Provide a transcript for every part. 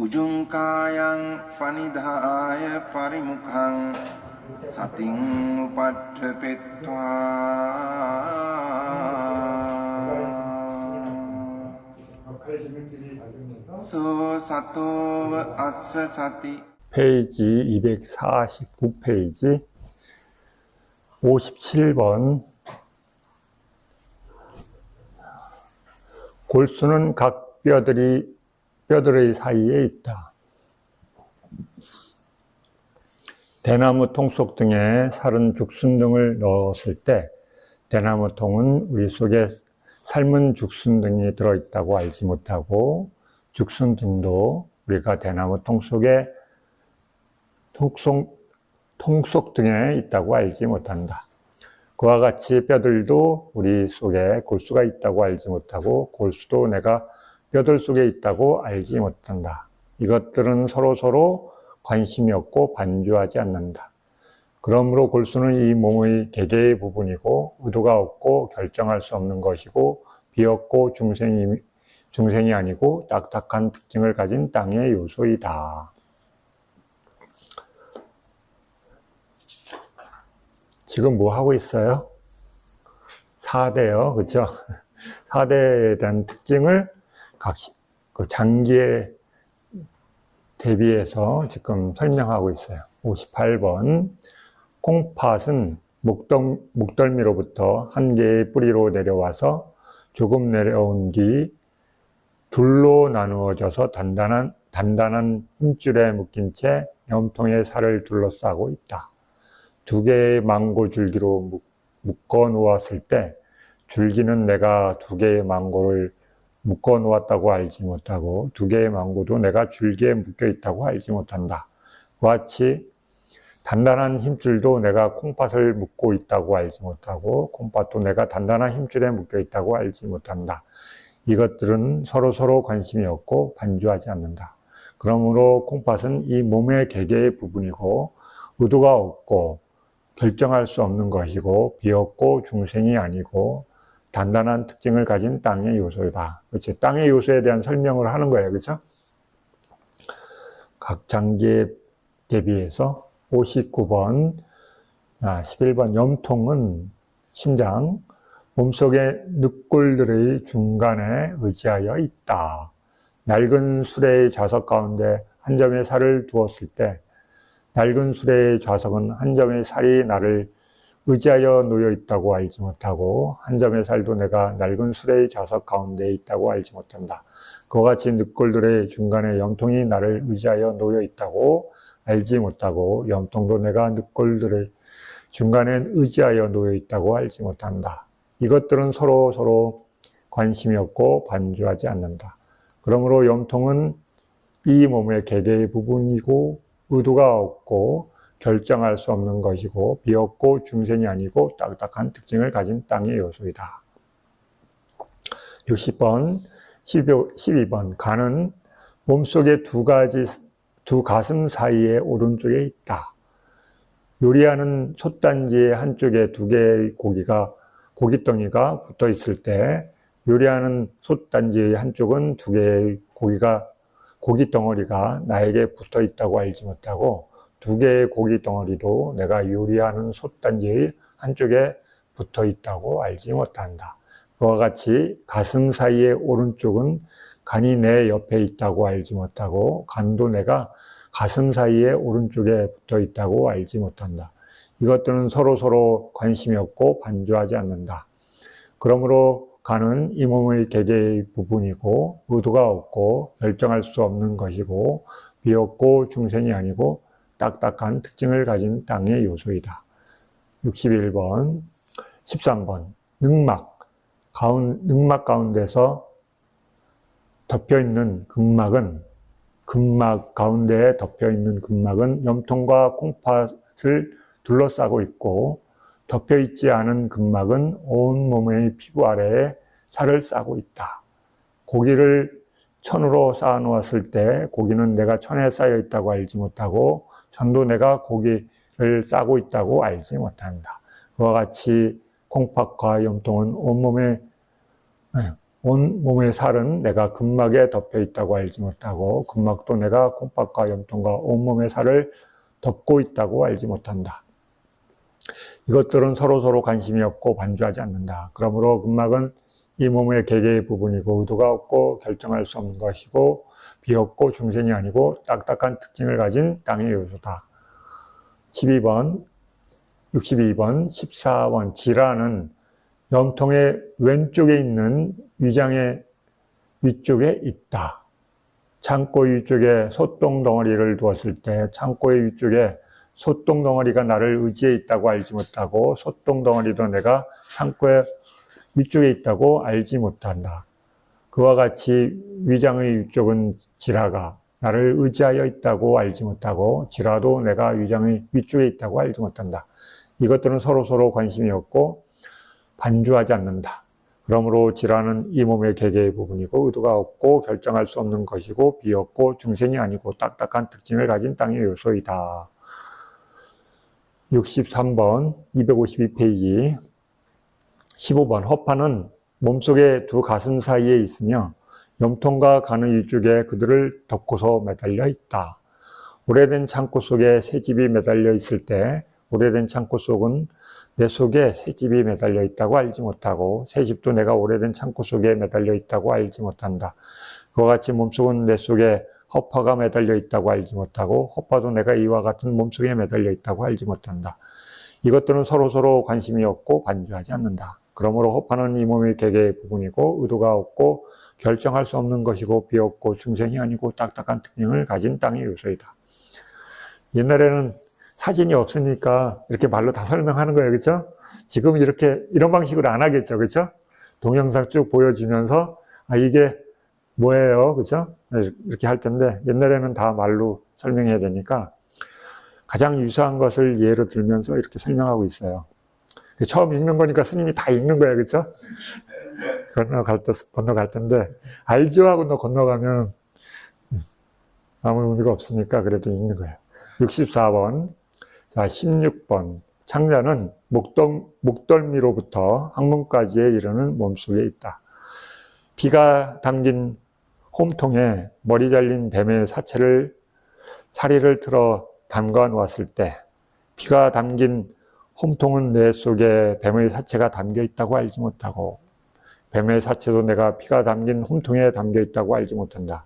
උජුංකායං පනිදාය පරිමුඛං සතින් උපට්ඨපෙත්වා 소 සතෝව අස්ස සති. 페이지 249페이지 57번. 골수는 각 뼈들의 사이에 있다. 대나무 통속 등에 살은 죽순 등을 넣었을 때 대나무 통은 우리 속에 삶은 죽순 등이 들어있다고 알지 못하고 죽순 등도 우리가 대나무 통 속에 통속 등에 있다고 알지 못한다. 그와 같이 뼈들도 우리 속에 골수가 있다고 알지 못하고 골수도 내가 뼈들 속에 있다고 알지 못한다. 이것들은 서로 관심이 없고 반주하지 않는다. 그러므로 골수는 이 몸의 개개의 부분이고 의도가 없고 결정할 수 없는 것이고 비없고 중생이 아니고 딱딱한 특징을 가진 땅의 요소이다. 지금 뭐 하고 있어요? 4대요. 그렇죠? 4대에 대한 특징을 각 장기에 대비해서 지금 설명하고 있어요. 58번. 콩팥은 목덜미로부터 한 개의 뿌리로 내려와서 조금 내려온 뒤 둘로 나누어져서 단단한 힘줄에 묶인 채 염통의 살을 둘러싸고 있다. 두 개의 망고 줄기로 묶어 놓았을 때 줄기는 내가 두 개의 망고를 묶어 놓았다고 알지 못하고 두 개의 망고도 내가 줄기에 묶여 있다고 알지 못한다. 그와 같이 단단한 힘줄도 내가 콩팥을 묶고 있다고 알지 못하고 콩팥도 내가 단단한 힘줄에 묶여 있다고 알지 못한다. 이것들은 서로 관심이 없고 반주하지 않는다. 그러므로 콩팥은 이 몸의 개개의 부분이고 의도가 없고 결정할 수 없는 것이고 비없고 중생이 아니고 단단한 특징을 가진 땅의 요소이다. 그렇지? 땅의 요소에 대한 설명을 하는 거예요. 그렇죠? 각 장기에 대비해서 59번, 11번. 염통은 심장, 몸속의 늑골들의 중간에 의지하여 있다. 낡은 수레의 좌석 가운데 한 점의 살을 두었을 때 낡은 수레의 좌석은 한 점의 살이 나를 의지하여 놓여 있다고 알지 못하고 한 점의 살도 내가 낡은 수레의 좌석 가운데 있다고 알지 못한다. 그와 같이 늑골들의 중간에 염통이 나를 의지하여 놓여 있다고 알지 못하고 염통도 내가 늑골들의 중간에 의지하여 놓여 있다고 알지 못한다. 이것들은 서로 관심이 없고 반주하지 않는다. 그러므로 염통은 이 몸의 개개의 부분이고 의도가 없고 결정할 수 없는 것이고 비없고 중생이 아니고 딱딱한 특징을 가진 땅의 요소이다. 60번, 12번. 간은 몸속의 두 가슴 사이에 오른쪽에 있다. 요리하는 솥단지의 한쪽에 두 개의 고깃덩이가 붙어 있을 때 요리하는 솥단지의 한쪽은 두 개의 고깃덩어리가 나에게 붙어 있다고 알지 못하고 두 개의 고깃덩어리도 내가 요리하는 솥단지의 한쪽에 붙어 있다고 알지 못한다. 그와 같이 가슴 사이의 오른쪽은 간이 내 옆에 있다고 알지 못하고 간도 내가 가슴 사이의 오른쪽에 붙어 있다고 알지 못한다. 이것들은 서로 관심이 없고 반주하지 않는다. 그러므로 간은 이 몸의 개개의 부분이고 의도가 없고 결정할 수 없는 것이고 비없고 중생이 아니고 딱딱한 특징을 가진 땅의 요소이다. 61번, 13번. 늑막 가운데서 덮여있는 근막 가운데에 덮여있는 근막은 염통과 콩팥을 둘러싸고 있고 덮여있지 않은 근막은 온 몸의 피부 아래에 살을 싸고 있다. 고기를 천으로 쌓아 놓았을 때 고기는 내가 천에 쌓여 있다고 알지 못하고 천도 내가 고기를 싸고 있다고 알지 못한다. 그와 같이 콩팥과 염통은 온몸에 온 몸의 살은 내가 근막에 덮여 있다고 알지 못하고 근막도 내가 콩팥과 염통과 온몸의 살을 덮고 있다고 알지 못한다. 이것들은 서로서로 관심이 없고 반주하지 않는다. 그러므로 근막은 이 몸의 개개의 부분이고 의도가 없고 결정할 수 없는 것이고 비없고 중생이 아니고 딱딱한 특징을 가진 땅의 요소다. 62번, 14번 질화는 염통의 왼쪽에 있는 위장의 위쪽에 있다. 창고 위쪽에 소똥 덩어리를 두었을 때 창고의 위쪽에 소똥 덩어리가 나를 의지해 있다고 알지 못하고 소똥 덩어리도 내가 창고의 위쪽에 있다고 알지 못한다. 그와 같이 위장의 위쪽은 질화가 나를 의지하여 있다고 알지 못하고 질화도 내가 위장의 위쪽에 있다고 알지 못한다. 이것들은 서로서로 관심이 없고 반주하지 않는다. 그러므로 질화는 이 몸의 개개의 부분이고 의도가 없고 결정할 수 없는 것이고 비없고 중생이 아니고 딱딱한 특징을 가진 땅의 요소이다. 63번 252페이지 15번 허파는 몸속의 두 가슴 사이에 있으며 염통과 간의 위쪽에 그들을 덮고서 매달려 있다. 오래된 창고 속에 새집이 매달려 있을 때 오래된 창고 속은 내 속에 새집이 매달려 있다고 알지 못하고 새집도 내가 오래된 창고 속에 매달려 있다고 알지 못한다. 그와 같이 몸속은 내 속에 허파가 매달려 있다고 알지 못하고 허파도 내가 이와 같은 몸속에 매달려 있다고 알지 못한다. 이것들은 서로서로 관심이 없고 반주하지 않는다. 그러므로 허파는 이 몸의 개개의 부분이고 의도가 없고 결정할 수 없는 것이고 비없고 중생이 아니고 딱딱한 특징을 가진 땅의 요소이다. 옛날에는 사진이 없으니까 이렇게 말로 다 설명하는 거예요. 그렇죠? 지금 이런 방식으로 안 하겠죠. 그렇죠? 동영상 쭉 보여주면서 이게 뭐예요? 그렇죠? 이렇게 할 텐데 옛날에는 다 말로 설명해야 되니까 가장 유사한 것을 예로 들면서 이렇게 설명하고 있어요. 처음 읽는 거니까 스님이 다 읽는 거예요. 그렇죠? 건너갈 텐데 알죠 하고 건너가면 아무 의미가 없으니까 그래도 읽는 거예요. 64번 자 16번 창자는 목덜미로부터 항문까지에 이르는 몸속에 있다. 피가 담긴 홈통에 머리 잘린 뱀의 사리를 틀어 담가 놓았을 때 피가 담긴 홈통은 내 속에 뱀의 사체가 담겨 있다고 알지 못하고 뱀의 사체도 내가 피가 담긴 홈통에 담겨 있다고 알지 못한다.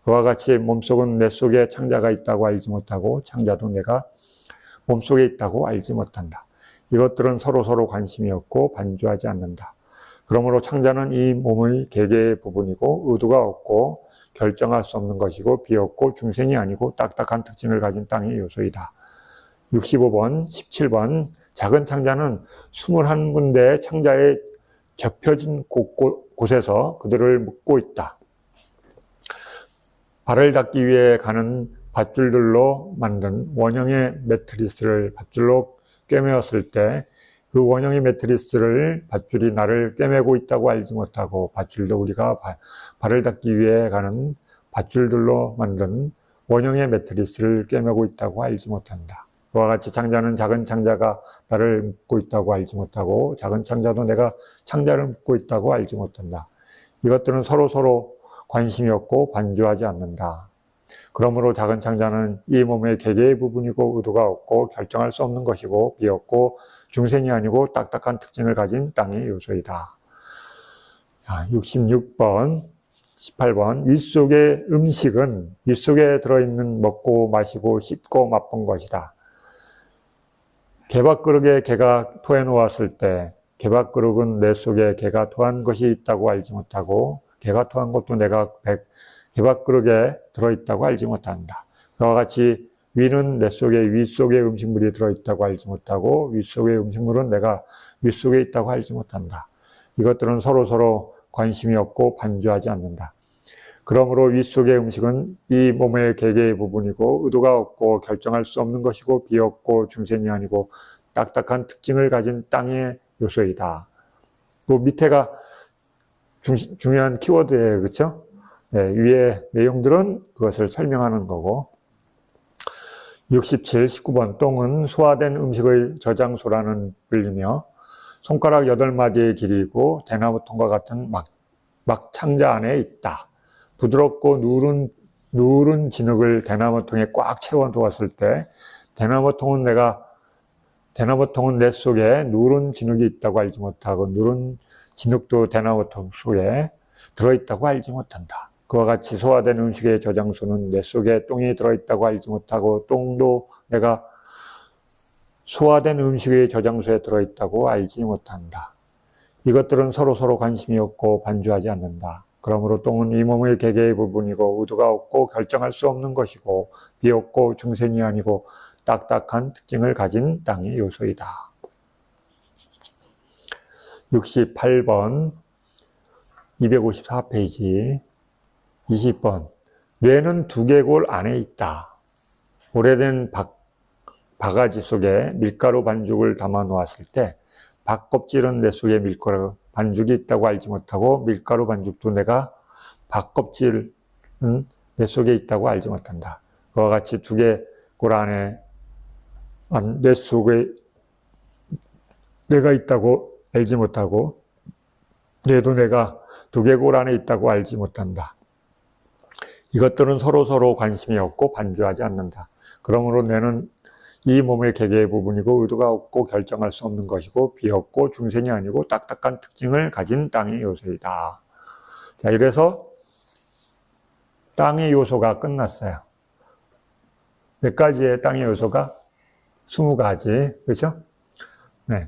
그와 같이 몸속은 내 속에 창자가 있다고 알지 못하고 창자도 내가 몸속에 있다고 알지 못한다. 이것들은 서로서로 관심이 없고 반주하지 않는다. 그러므로 창자는 이 몸의 개개의 부분이고 의도가 없고 결정할 수 없는 것이고 비없고 중생이 아니고 딱딱한 특징을 가진 땅의 요소이다. 65번, 17번 작은 창자는 21군데의 창자에 접혀진 곳에서 그들을 묶고 있다. 발을 닦기 위해 가는 밧줄들로 만든 원형의 매트리스를 밧줄로 꿰매었을 때 그 원형의 매트리스를 밧줄이 나를 꿰매고 있다고 알지 못하고 밧줄도 우리가 발을 닦기 위해 가는 밧줄들로 만든 원형의 매트리스를 꿰매고 있다고 알지 못한다. 그와 같이 창자는 작은 창자가 나를 묶고 있다고 알지 못하고 작은 창자도 내가 창자를 묶고 있다고 알지 못한다. 이것들은 서로서로 관심이 없고 반주하지 않는다. 그러므로 작은 창자는 이 몸의 개개의 부분이고 의도가 없고 결정할 수 없는 것이고 비없고 중생이 아니고 딱딱한 특징을 가진 땅의 요소이다. 66번, 18번 윗속의 음식은 윗속에 들어있는 먹고 마시고 씹고 맛본 것이다. 개밥그릇에 개가 토해 놓았을 때 개밥그릇은 내 속에 개가 토한 것이 있다고 알지 못하고 개가 토한 것도 내가 개밥그릇에 들어있다고 알지 못한다. 그와 같이 위는 내 속에 윗속에 음식물이 들어있다고 알지 못하고 윗속의 음식물은 내가 윗속에 있다고 알지 못한다. 이것들은 서로서로 관심이 없고 반주하지 않는다. 그러므로 윗속의 음식은 이 몸의 개개의 부분이고 의도가 없고 결정할 수 없는 것이고 비없고 중생이 아니고 딱딱한 특징을 가진 땅의 요소이다. 그 밑에가 중요한 키워드예요. 그렇죠? 네, 위의 내용들은 그것을 설명하는 거고 67, 19번 똥은 소화된 음식의 저장소라는 불리며 손가락 8마디의 길이고 대나무통과 같은 막 창자 안에 있다. 부드럽고 누른 진흙을 대나무통에 꽉 채워 두었을 때 대나무통은 내 속에 누른 진흙이 있다고 알지 못하고 누른 진흙도 대나무통 속에 들어있다고 알지 못한다. 그와 같이 소화된 음식의 저장소는 내 속에 똥이 들어있다고 알지 못하고 똥도 내가 소화된 음식의 저장소에 들어있다고 알지 못한다. 이것들은 서로 관심이 없고 반주하지 않는다. 그러므로 똥은 이 몸의 개개의 부분이고 의도가 없고 결정할 수 없는 것이고 비없고 중생이 아니고 딱딱한 특징을 가진 땅의 요소이다. 68번 254페이지 20번 뇌는 두개골 안에 있다. 오래된 바가지 속에 밀가루 반죽을 담아 놓았을 때 박껍질은 내 속에 밀가루 반죽이 있다고 알지 못하고 밀가루 반죽도 내가 박껍질은 내 속에 있다고 알지 못한다. 그와 같이 두개골 안에 내 속에 내가 있다고 알지 못하고 뇌도 내가 두개골 안에 있다고 알지 못한다. 이것들은 서로 관심이 없고 반주하지 않는다. 그러므로 뇌는 이 몸의 개개의 부분이고 의도가 없고 결정할 수 없는 것이고 비없고 중생이 아니고 딱딱한 특징을 가진 땅의 요소이다. 자, 이래서 땅의 요소가 끝났어요. 몇 가지의 땅의 요소가? 20가지, 그렇죠? 네.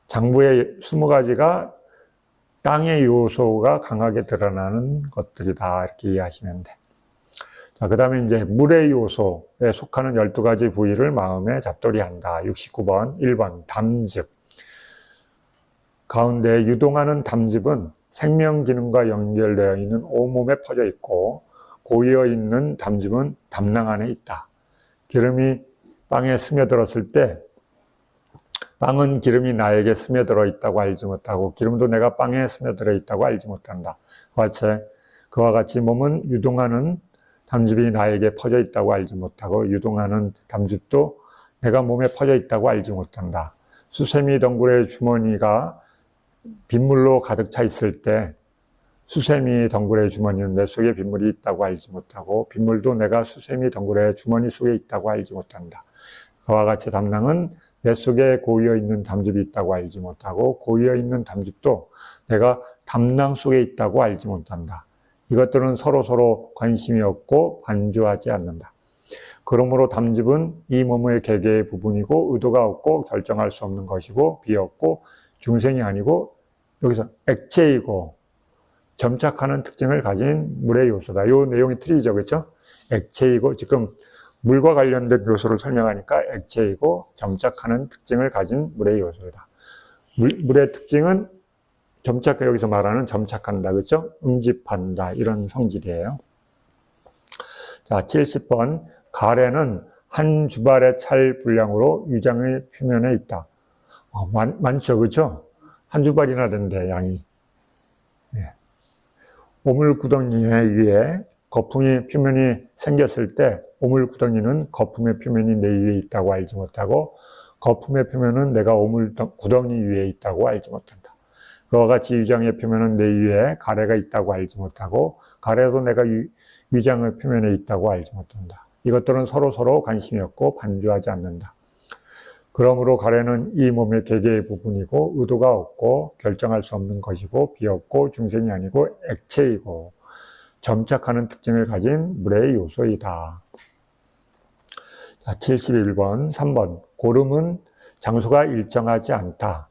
장부의 20가지가 땅의 요소가 강하게 드러나는 것들이다. 이렇게 이해하시면 돼. 자, 그 다음에 이제 물의 요소에 속하는 12가지 부위를 마음에 잡돌이한다. 69번, 1번, 담즙. 가운데 유동하는 담즙은 생명 기능과 연결되어 있는 온몸에 퍼져 있고, 고여 있는 담즙은 담낭 안에 있다. 기름이 빵에 스며들었을 때, 빵은 기름이 나에게 스며들어 있다고 알지 못하고, 기름도 내가 빵에 스며들어 있다고 알지 못한다. 그와 같이 몸은 유동하는 담즙이 나에게 퍼져 있다고 알지 못하고 유동하는 담즙도 내가 몸에 퍼져 있다고 알지 못한다. 수세미 덩굴의 주머니가 빗물로 가득 차 있을 때 수세미 덩굴의 주머니는 내 속에 빗물이 있다고 알지 못하고 빗물도 내가 수세미 덩굴의 주머니 속에 있다고 알지 못한다. 그와 같이 담낭은 내 속에 고여 있는 담즙이 있다고 알지 못하고 고여 있는 담즙도 내가 담낭 속에 있다고 알지 못한다. 이것들은 서로 관심이 없고 반주하지 않는다. 그러므로 담즙은 이 몸의 개개의 부분이고 의도가 없고 결정할 수 없는 것이고 비없고 중생이 아니고 여기서 액체이고 점착하는 특징을 가진 물의 요소다. 이 내용이 틀리죠, 그렇죠? 액체이고 지금 물과 관련된 요소를 설명하니까 액체이고 점착하는 특징을 가진 물의 요소다. 물의 특징은 여기서 말하는 점착한다, 그렇죠? 응집한다, 이런 성질이에요. 자, 70번. 가래는 한 주발의 찰 분량으로 위장의 표면에 있다. 많죠, 그렇죠? 한 주발이나 된대, 양이. 네. 오물구덩이 위에 거품이 표면이 생겼을 때 오물구덩이는 거품의 표면이 내 위에 있다고 알지 못하고 거품의 표면은 내가 오물구덩이 위에 있다고 알지 못한다. 그와 같이 위장의 표면은 내 위에 가래가 있다고 알지 못하고 가래도 내가 위장의 표면에 있다고 알지 못한다. 이것들은 서로 관심이 없고 반주하지 않는다. 그러므로 가래는 이 몸의 개개의 부분이고 의도가 없고 결정할 수 없는 것이고 비없고 중생이 아니고 액체이고 점착하는 특징을 가진 물의 요소이다. 자, 71번 3번. 고름은 장소가 일정하지 않다.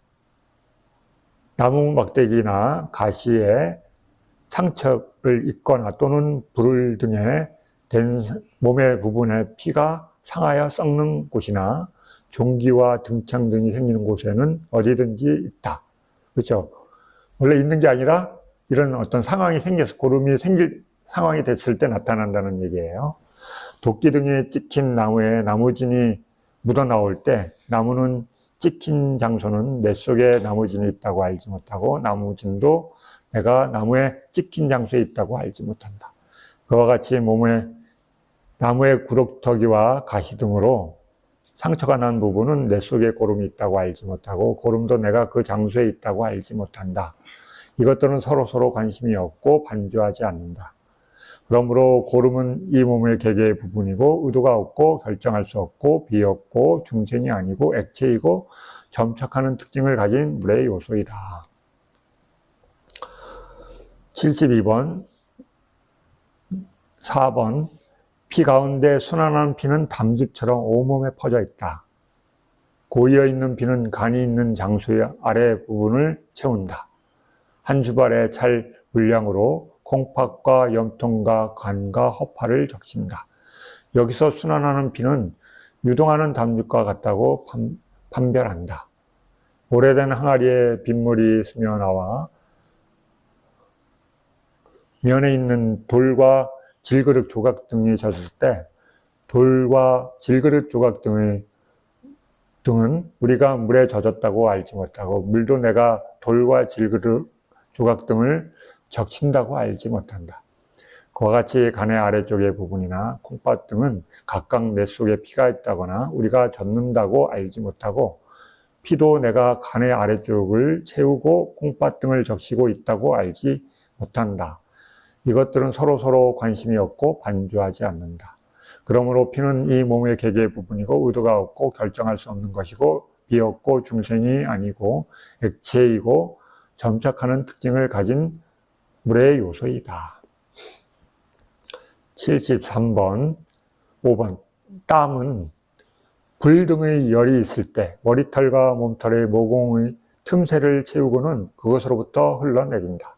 나무 막대기나 가시에 상처를 입거나 또는 불 등에 된 몸의 부분에 피가 상하여 썩는 곳이나 종기와 등창 등이 생기는 곳에는 어디든지 있다. 그렇죠? 원래 있는 게 아니라 이런 어떤 상황이 생겨서 고름이 생길 상황이 됐을 때 나타난다는 얘기예요. 도끼 등에 찍힌 나무에 나무진이 묻어나올 때 나무는 찍힌 장소는 내 속에 나무진이 있다고 알지 못하고 나무진도 내가 나무에 찍힌 장소에 있다고 알지 못한다. 그와 같이 몸에 나무의 구럭터기와 가시 등으로 상처가 난 부분은 내 속에 고름이 있다고 알지 못하고 고름도 내가 그 장소에 있다고 알지 못한다. 이것들은 서로서로 관심이 없고 반주하지 않는다. 그러므로 고름은 이 몸의 개개의 부분이고 의도가 없고 결정할 수 없고 비없고 중생이 아니고 액체이고 점착하는 특징을 가진 물의 요소이다. 72번 4번 피 가운데 순환한 피는 담즙처럼 온몸에 퍼져 있다. 고이어 있는 피는 간이 있는 장소의 아래 부분을 채운다. 한 주발에 찰 물량으로 콩팥과 염통과 간과 허파를 적신다. 여기서 순환하는 피는 유동하는 담즙과 같다고 판별한다. 오래된 항아리에 빗물이 스며나와 면에 있는 돌과 질그릇 조각 등이 젖을 때 돌과 질그릇 조각 등은 우리가 물에 젖었다고 알지 못하고 물도 내가 돌과 질그릇 조각 등을 적신다고 알지 못한다. 그와 같이 간의 아래쪽의 부분이나 콩팥 등은 각각 내 속에 피가 있다거나 우리가 젖는다고 알지 못하고 피도 내가 간의 아래쪽을 채우고 콩팥 등을 적시고 있다고 알지 못한다. 이것들은 서로서로 관심이 없고 반주하지 않는다. 그러므로 피는 이 몸의 개개의 부분이고 의도가 없고 결정할 수 없는 것이고 비없고 중생이 아니고 액체이고 점착하는 특징을 가진 물의 요소이다. 73번 5번 땀은 불 등의 열이 있을 때 머리털과 몸털의 모공의 틈새를 채우고는 그것으로부터 흘러내린다.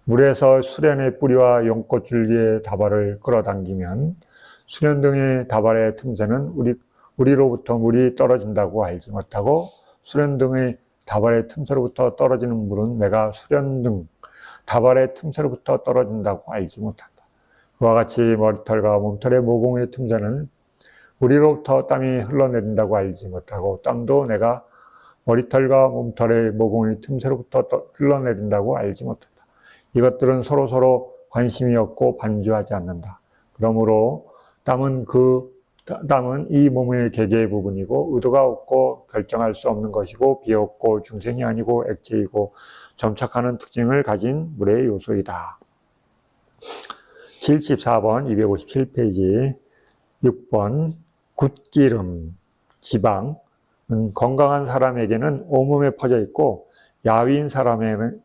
물에서 수련의 뿌리와 연꽃줄기의 다발을 끌어당기면 수련 등의 다발의 틈새는 우리로부터 물이 떨어진다고 알지 못하고 수련 등의 다발의 틈새로부터 떨어지는 물은 내가 수련 등 다발의 틈새로부터 떨어진다고 알지 못한다. 그와 같이 머리털과 몸털의 모공의 틈새는 우리로부터 땀이 흘러내린다고 알지 못하고 땀도 내가 머리털과 몸털의 모공의 틈새로부터 흘러내린다고 알지 못한다. 이것들은 서로서로 관심이 없고 반주하지 않는다. 그러므로 땀은 이 몸의 개개의 부분이고 의도가 없고 결정할 수 없는 것이고 비없고 중생이 아니고 액체이고 점착하는 특징을 가진 물의 요소이다. 74번 257페이지 6번 굿기름, 지방은 건강한 사람에게는 온몸에 퍼져 있고 야위인 사람에게는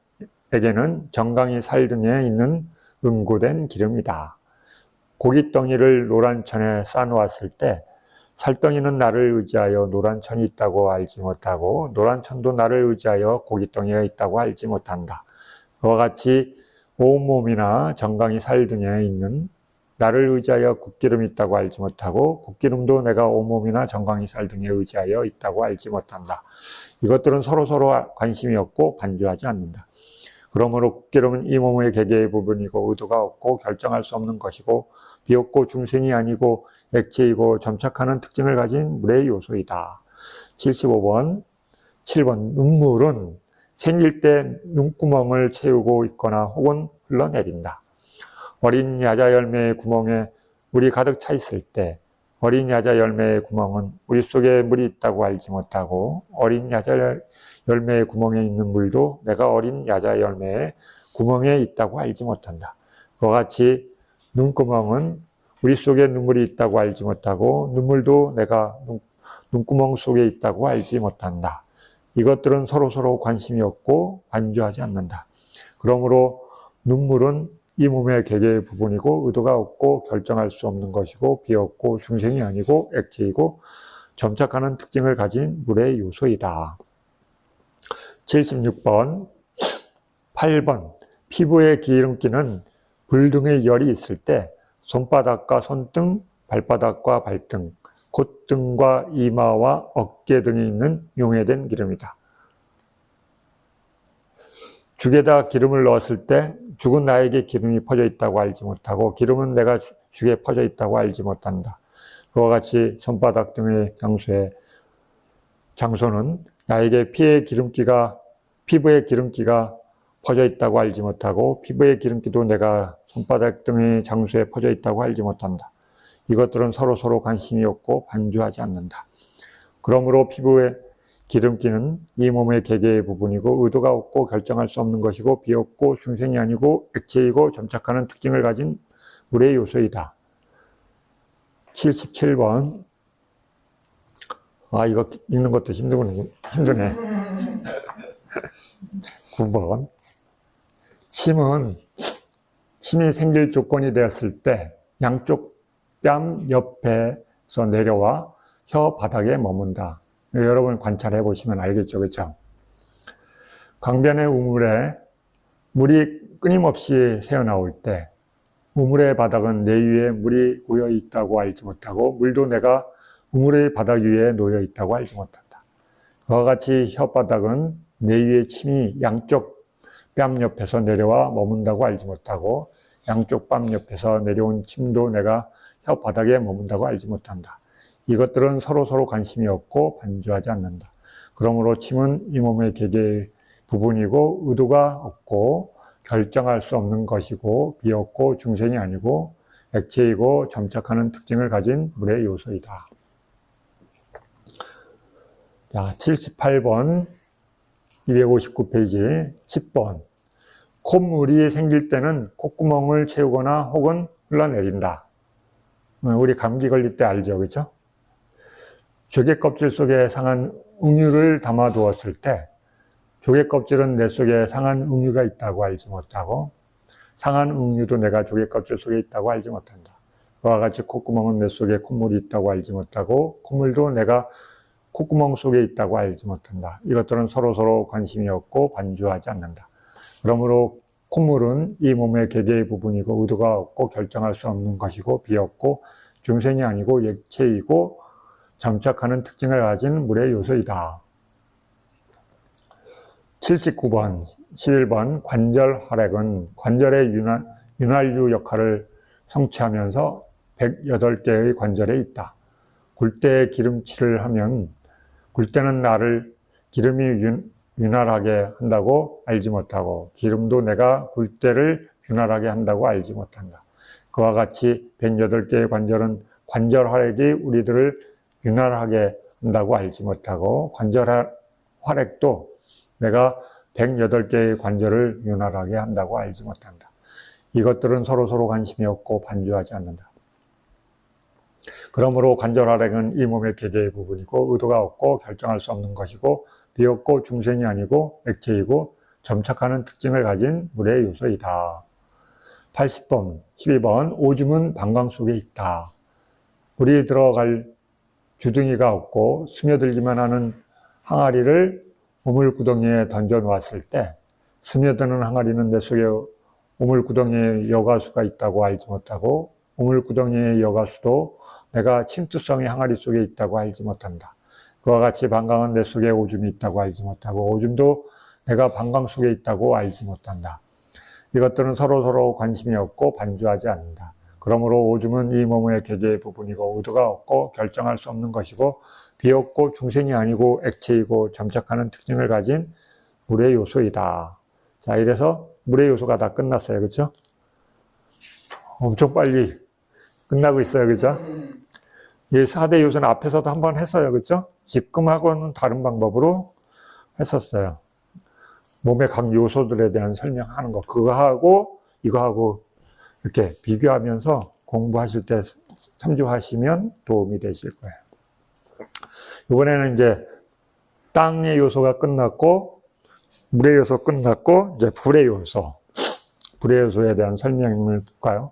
정강이 살 등에 있는 응고된 기름이다. 고깃덩이를 노란천에 쌓아놓았을 때 살덩이는 나를 의지하여 노란천이 있다고 알지 못하고 노란천도 나를 의지하여 고깃덩이가 있다고 알지 못한다. 그와 같이 온몸이나 정강이 살 등에 있는 나를 의지하여 굿기름이 있다고 알지 못하고 굿기름도 내가 온몸이나 정강이 살 등에 의지하여 있다고 알지 못한다. 이것들은 서로서로 관심이 없고 반주하지 않는다. 그러므로 굿기름은 이 몸의 개개의 부분이고 의도가 없고 결정할 수 없는 것이고 비없고 중생이 아니고 액체이고 점착하는 특징을 가진 물의 요소이다. 75번 7번 눈물은 생길 때 눈구멍을 채우고 있거나 혹은 흘러내린다. 어린 야자 열매의 구멍에 물이 가득 차 있을 때 어린 야자 열매의 구멍은 우리 속에 물이 있다고 알지 못하고 어린 야자 열매의 구멍에 있는 물도 내가 어린 야자 열매의 구멍에 있다고 알지 못한다. 그와 같이 눈구멍은 우리 속에 눈물이 있다고 알지 못하고 눈물도 내가 눈구멍 속에 있다고 알지 못한다. 이것들은 서로서로 관심이 없고 반주하지 않는다. 그러므로 눈물은 이 몸의 개개의 부분이고 의도가 없고 결정할 수 없는 것이고 비없고 중생이 아니고 액체이고 점착하는 특징을 가진 물의 요소이다. 76번 8번 피부의 기름기는 불 등의 열이 있을 때 손바닥과 손등, 발바닥과 발등, 콧등과 이마와 어깨 등에 있는 용해된 기름이다. 죽에다 기름을 넣었을 때 죽은 나에게 기름이 퍼져 있다고 알지 못하고 기름은 내가 죽에 퍼져 있다고 알지 못한다. 그와 같이 손바닥 등의 장소는 나에게 피부의 기름기가 퍼져 있다고 알지 못하고 피부의 기름기도 내가 손바닥 등의 장소에 퍼져 있다고 알지 못한다. 이것들은 서로서로 관심이 없고 반주하지 않는다. 그러므로 피부의 기름기는 이 몸의 개개의 부분이고 의도가 없고 결정할 수 없는 것이고 비없고 중생이 아니고 액체이고 점착하는 특징을 가진 물의 요소이다. 77번. 이거 읽는 것도 힘드네. 9번. 침이 생길 조건이 되었을 때 양쪽 뺨 옆에서 내려와 혀 바닥에 머문다. 여러분 관찰해 보시면 알겠죠, 그렇죠? 강변의 우물에 물이 끊임없이 새어나올 때 우물의 바닥은 내 위에 물이 고여 있다고 알지 못하고 물도 내가 우물의 바닥 위에 놓여 있다고 알지 못한다. 그와 같이 혓바닥은 내 위에 침이 양쪽 뺨 옆에서 내려와 머문다고 알지 못하고 양쪽 뺨 옆에서 내려온 침도 내가 혓바닥에 머문다고 알지 못한다. 이것들은 서로 관심이 없고 반주하지 않는다. 그러므로 침은 이 몸의 개개의 부분이고 의도가 없고 결정할 수 없는 것이고 비없고 중생이 아니고 액체이고 점착하는 특징을 가진 물의 요소이다. 자, 78번, 259페이지 10번. 콧물이 생길 때는 콧구멍을 채우거나 혹은 흘러내린다. 우리 감기 걸릴 때 알죠, 그렇죠? 조개 껍질 속에 상한 웅유를 담아 두었을 때 조개 껍질은 내 속에 상한 웅유가 있다고 알지 못하고 상한 웅유도 내가 조개 껍질 속에 있다고 알지 못한다. 그와 같이 콧구멍은 내 속에 콧물이 있다고 알지 못하고 콧물도 내가 콧구멍 속에 있다고 알지 못한다. 이것들은 서로 관심이 없고 반주하지 않는다. 그러므로 콧물은 이 몸의 개개의 부분이고 의도가 없고 결정할 수 없는 것이고 비없고 중생이 아니고 액체이고 점착하는 특징을 가진 물의 요소이다. 79번, 11번 관절 활액은 관절의 윤활유 역할을 성취하면서 108개의 관절에 있다. 굴대에 기름칠을 하면 굴대는 나를 기름이 윤활하게 한다고 알지 못하고 기름도 내가 굴대를 윤활하게 한다고 알지 못한다. 그와 같이 108개의 관절은 관절 활액이 우리들을 윤활하게 한다고 알지 못하고 관절 활액도 내가 108개의 관절을 윤활하게 한다고 알지 못한다. 이것들은 서로 관심이 없고 반주하지 않는다. 그러므로 관절 활액은 이 몸의 개개의 부분이고 의도가 없고 결정할 수 없는 것이고 비없고 중생이 아니고 액체이고 점착하는 특징을 가진 물의 요소이다. 80번, 12번 오줌은 방광 속에 있다. 물이 들어갈 주둥이가 없고 스며들기만 하는 항아리를 우물구덩이에 던져 놓았을 때 스며드는 항아리는 내 속에 우물구덩이에 여가수가 있다고 알지 못하고 우물구덩이의 여가수도 내가 침투성이 항아리 속에 있다고 알지 못한다. 그와 같이 방광은 내 속에 오줌이 있다고 알지 못하고 오줌도 내가 방광 속에 있다고 알지 못한다. 이것들은 서로 관심이 없고 반주하지 않는다. 그러므로 오줌은 이 몸의 개개의 부분이고 의도가 없고 결정할 수 없는 것이고 비없고 중생이 아니고 액체이고 점착하는 특징을 가진 물의 요소이다. 자, 이래서 물의 요소가 다 끝났어요. 그렇죠? 엄청 빨리 끝나고 있어요. 그렇죠? 이 4대 요소는 앞에서도 한번 했어요. 그렇죠? 지금하고는 다른 방법으로 했었어요. 몸의 각 요소들에 대한 설명하는 거. 그거하고 이거하고 이렇게 비교하면서 공부하실 때 참조하시면 도움이 되실 거예요. 이번에는 이제 땅의 요소가 끝났고 물의 요소 끝났고 이제 불의 요소에 대한 설명을 볼까요?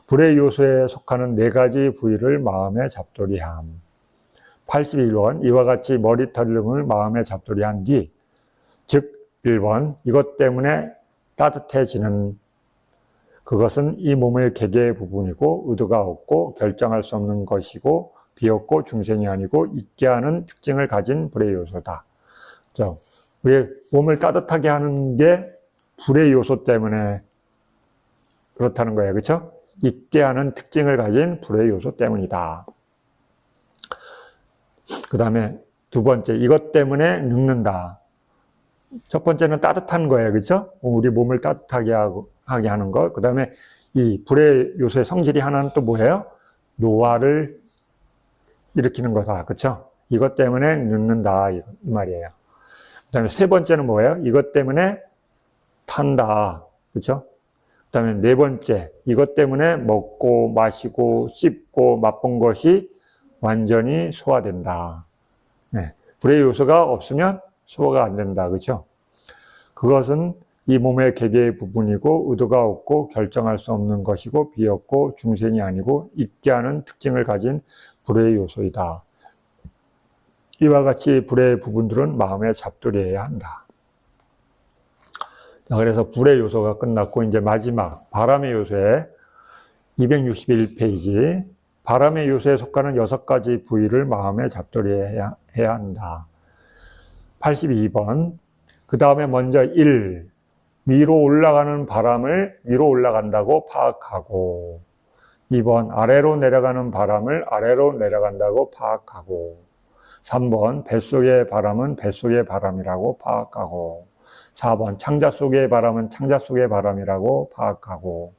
불의 요소에 속하는 4가지 부위를 마음에 잡돌이함. 81번 이와 같이 머리털 등을 마음에 잡돌이한 뒤 즉 1번 이것 때문에 따뜻해지는 그것은 이 몸의 개개의 부분이고 의도가 없고 결정할 수 없는 것이고 비없고 중생이 아니고 있게 하는 특징을 가진 불의 요소다. 왜 몸을 따뜻하게 하는 게 불의 요소 때문에 그렇다는 거예요. 그렇죠? 있게 하는 특징을 가진 불의 요소 때문이다. 그 다음에 2번째, 이것 때문에 늙는다. 첫 번째는 따뜻한 거예요. 그렇죠? 우리 몸을 따뜻하게 하게 하는 것. 그 다음에 이 불의 요소의 성질이 하나는 또 뭐예요? 노화를 일으키는 거다. 그렇죠? 이것 때문에 눕는다 이 말이에요. 그 다음에 세 번째는 뭐예요? 이것 때문에 탄다. 그렇죠? 그 다음에 네 번째, 이것 때문에 먹고 마시고 씹고 맛본 것이 완전히 소화된다. 네. 불의 요소가 없으면 소화가 안 된다. 그렇죠? 그것은 이 몸의 개개의 부분이고 의도가 없고 결정할 수 없는 것이고 비었고 중생이 아니고 있게 하는 특징을 가진 불의 요소이다. 이와 같이 불의 부분들은 마음에 잡돌이해야 한다. 자, 그래서 불의 요소가 끝났고 이제 마지막 바람의 요소에 261페이지 바람의 요소에 속하는 6가지 부위를 마음에 잡돌이해야 한다. 82번 그 다음에 먼저 1. 위로 올라가는 바람을 위로 올라간다고 파악하고 2번 아래로 내려가는 바람을 아래로 내려간다고 파악하고 3번 뱃속의 바람은 뱃속의 바람이라고 파악하고 4번 창자 속의 바람은 창자 속의 바람이라고 파악하고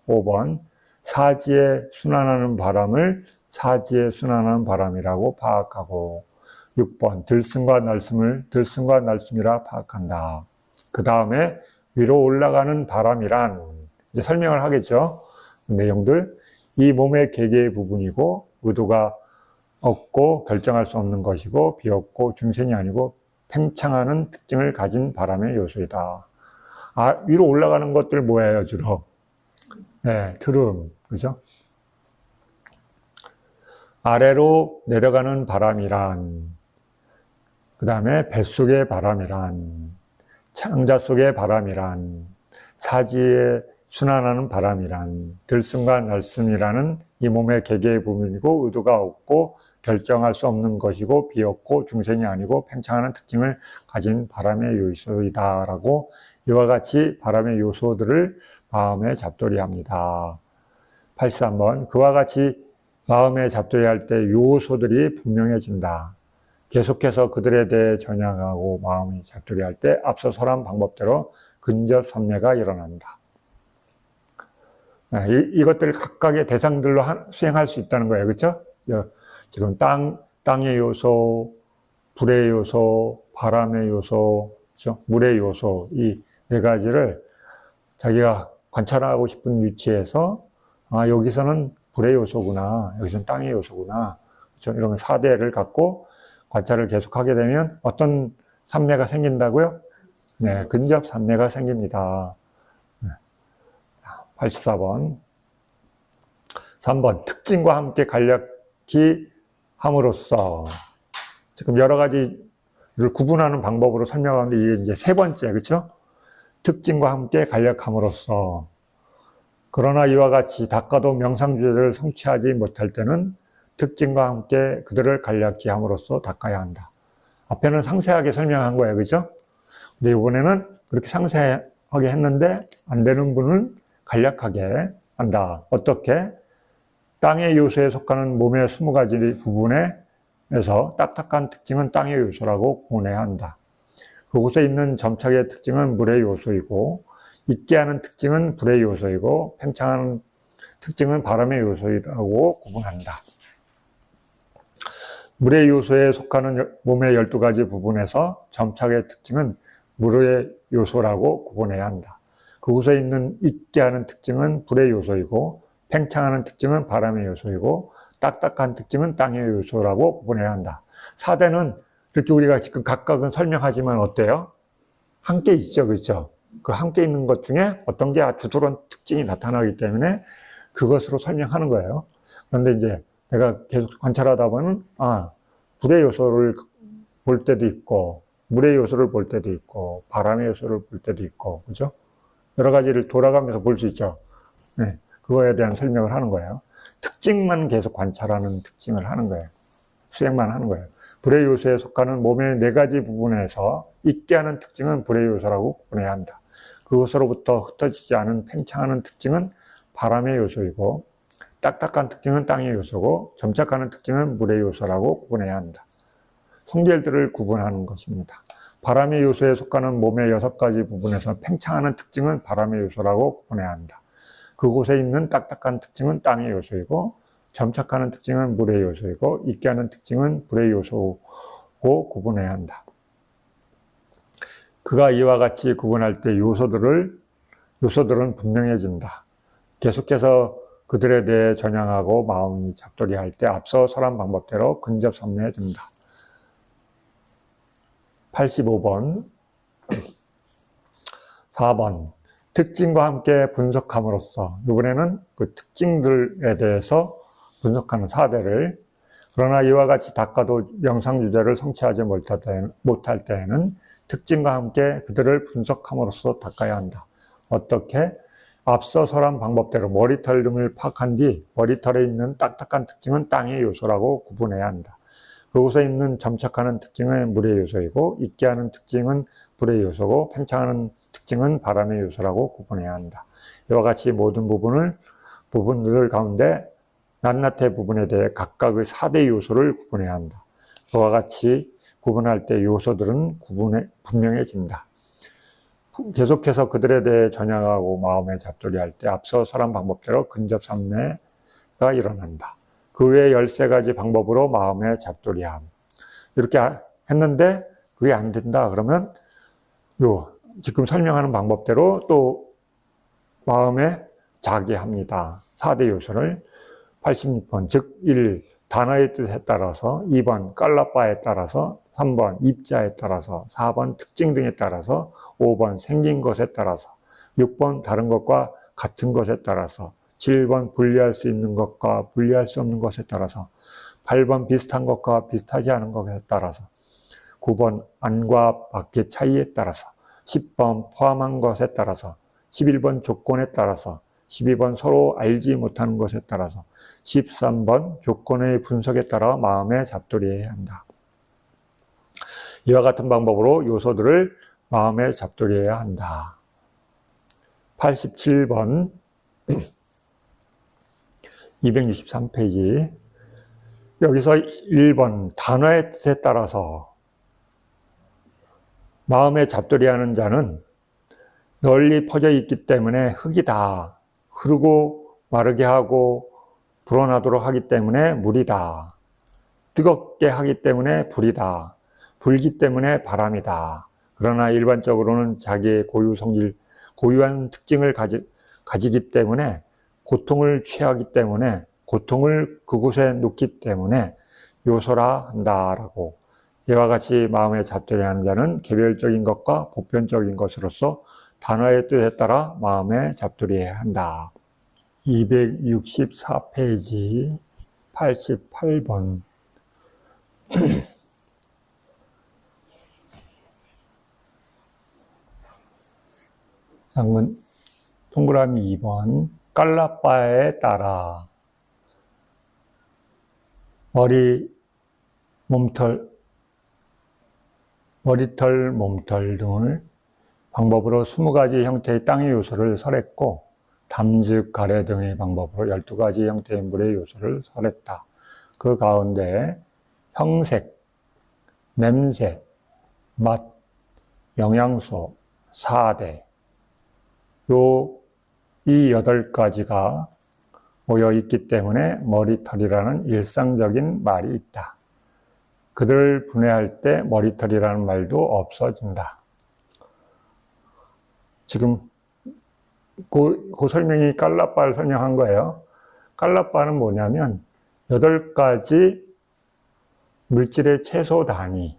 5번 사지에 순환하는 바람을 사지에 순환하는 바람이라고 파악하고 6번 들숨과 날숨을 들숨과 날숨이라 파악한다. 그 다음에 위로 올라가는 바람이란 이제 설명을 하겠죠. 내용들 이 몸의 개개의 부분이고 의도가 없고 결정할 수 없는 것이고 비없고 중생이 아니고 팽창하는 특징을 가진 바람의 요소이다. 위로 올라가는 것들 뭐예요 주로? 네, 트름, 그죠? 아래로 내려가는 바람이란 그 다음에 뱃속의 바람이란 창자 속의 바람이란 사지에 순환하는 바람이란 들숨과 날숨이라는 이 몸의 개개의 부분이고 의도가 없고 결정할 수 없는 것이고 비없고 중생이 아니고 팽창하는 특징을 가진 바람의 요소이다 라고 이와 같이 바람의 요소들을 마음에 잡돌이합니다. 83번 그와 같이 마음에 잡돌이할 때 요소들이 분명해진다. 계속해서 그들에 대해 전향하고 마음이 잡돌이할 때 앞서 설한 방법대로 근접 선례가 일어난다. 이것들 각각의 대상들로 수행할 수 있다는 거예요. 그렇죠? 지금 땅의 요소, 불의 요소, 바람의 요소, 그렇죠? 물의 요소 이 네 가지를 자기가 관찰하고 싶은 위치에서 여기서는 불의 요소구나, 여기서는 땅의 요소구나, 그렇죠? 이런 4대를 갖고 관찰을 계속하게 되면 어떤 삼매가 생긴다고요? 네, 근접 삼매가 생깁니다. 84번 3번 특징과 함께 간략히 함으로써 지금 여러 가지를 구분하는 방법으로 설명하는데 이게 이제 세 번째, 그렇죠? 특징과 함께 간략함으로써 그러나 이와 같이 닦아도 명상주제를 성취하지 못할 때는 특징과 함께 그들을 간략히 함으로써 닦아야 한다. 앞에는 상세하게 설명한 거예요. 그죠? 근데 이번에는 그렇게 상세하게 했는데 안 되는 분은 간략하게 한다. 어떻게? 땅의 요소에 속하는 몸의 20가지 부분에서 딱딱한 특징은 땅의 요소라고 구분해야 한다. 그곳에 있는 점착의 특징은 물의 요소이고 있게 하는 특징은 불의 요소이고 팽창하는 특징은 바람의 요소이라고 구분한다. 물의 요소에 속하는 몸의 12가지 부분에서 점착의 특징은 물의 요소라고 구분해야 한다. 그곳에 있는 있게 하는 특징은 불의 요소이고 팽창하는 특징은 바람의 요소이고 딱딱한 특징은 땅의 요소라고 구분해야 한다. 4대는 이렇게 우리가 지금 각각은 설명하지만 어때요? 함께 있죠, 그렇죠? 그 함께 있는 것 중에 어떤 게 두드러운 특징이 나타나기 때문에 그것으로 설명하는 거예요. 그런데 이제 내가 계속 관찰하다 보면 불의 요소를 볼 때도 있고 물의 요소를 볼 때도 있고 바람의 요소를 볼 때도 있고, 그죠? 여러 가지를 돌아가면서 볼 수 있죠. 네, 그거에 대한 설명을 하는 거예요. 특징만 계속 관찰하는 특징을 하는 거예요. 수행만 하는 거예요. 불의 요소에 속하는 몸의 4가지 부분에서 있게 하는 특징은 불의 요소라고 구분해야 한다. 그것으로부터 흩어지지 않은 팽창하는 특징은 바람의 요소이고 딱딱한 특징은 땅의 요소고 점착하는 특징은 물의 요소라고 구분해야 한다. 성질들을 구분하는 것입니다. 바람의 요소에 속하는 몸의 6가지 부분에서 팽창하는 특징은 바람의 요소라고 구분해야 한다. 그곳에 있는 딱딱한 특징은 땅의 요소이고 점착하는 특징은 물의 요소이고 있게 하는 특징은 불의 요소고 구분해야 한다. 그가 이와 같이 구분할 때 요소들은 분명해진다. 계속해서 그들에 대해 전향하고 마음이 잡돌이할 때 앞서 설한 방법대로 근접선명해진다. 85번 4번 특징과 함께 분석함으로써 이번에는 그 특징들에 대해서 분석하는 4대를 그러나 이와 같이 닦아도 명상주제를 성취하지 못할 때에는 특징과 함께 그들을 분석함으로써 닦아야 한다. 어떻게? 앞서 설한 방법대로 머리털 등을 파악한 뒤 머리털에 있는 딱딱한 특징은 땅의 요소라고 구분해야 한다. 그곳에 있는 점착하는 특징은 물의 요소이고 있게 하는 특징은 불의 요소고 팽창하는 특징은 바람의 요소라고 구분해야 한다. 이와 같이 모든 부분들 가운데 낱낱의 부분에 대해 각각의 4대 요소를 구분해야 한다. 그와 같이 구분할 때 요소들은 분명해진다. 계속해서 그들에 대해 전향하고 마음에 잡돌이할 때 앞서 설한 방법대로 근접삼매가 일어난다. 그 외에 13가지 방법으로 마음에 잡돌이함. 이렇게 했는데 그게 안 된다. 그러면 지금 설명하는 방법대로 또 마음에 자게 합니다. 4대 요소를 86번 즉 1. 단어의 뜻에 따라서 2번 깔라빠에 따라서 3번 입자에 따라서 4번 특징 등에 따라서 5번 생긴 것에 따라서 6번 다른 것과 같은 것에 따라서 7번 분리할 수 있는 것과 분리할 수 없는 것에 따라서 8번 비슷한 것과 비슷하지 않은 것에 따라서 9번 안과 밖의 차이에 따라서 10번 포함한 것에 따라서 11번 조건에 따라서 12번 서로 알지 못하는 것에 따라서 13번 조건의 분석에 따라 마음에 잡돌이해야 한다. 이와 같은 방법으로 요소들을 마음에 잡돌이해야 한다. 87번 263페이지 여기서 1번 단어의 뜻에 따라서 마음에 잡돌이하는 자는 널리 퍼져 있기 때문에 흙이다. 흐르고 마르게 하고 불어나도록 하기 때문에 물이다. 뜨겁게 하기 때문에 불이다. 불기 때문에 바람이다. 그러나 일반적으로는 자기의 고유한 특징을 가지기 때문에 고통을 취하기 때문에 고통을 그곳에 놓기 때문에 요소라 한다라고 이와 같이 마음에 잡돌이하는 자는 개별적인 것과 보편적인 것으로서 단어의 뜻에 따라 마음에 잡돌이해야 한다. 264페이지 88번 장문 동그라미 2번 깔라빠에 따라 머리털, 몸털 등을 방법으로 20가지 형태의 땅의 요소를 설했고 담즙, 가래 등의 방법으로 12가지 형태의 물의 요소를 설했다. 그 가운데 형색, 냄새, 맛, 영양소, 사대 이 8가지가 모여 있기 때문에 머리털이라는 일상적인 말이 있다. 그들을 분해할 때 머리털이라는 말도 없어진다. 지금 그 설명이 깔라빠를 설명한 거예요. 깔라빠는 뭐냐면 8가지 물질의 최소 단위.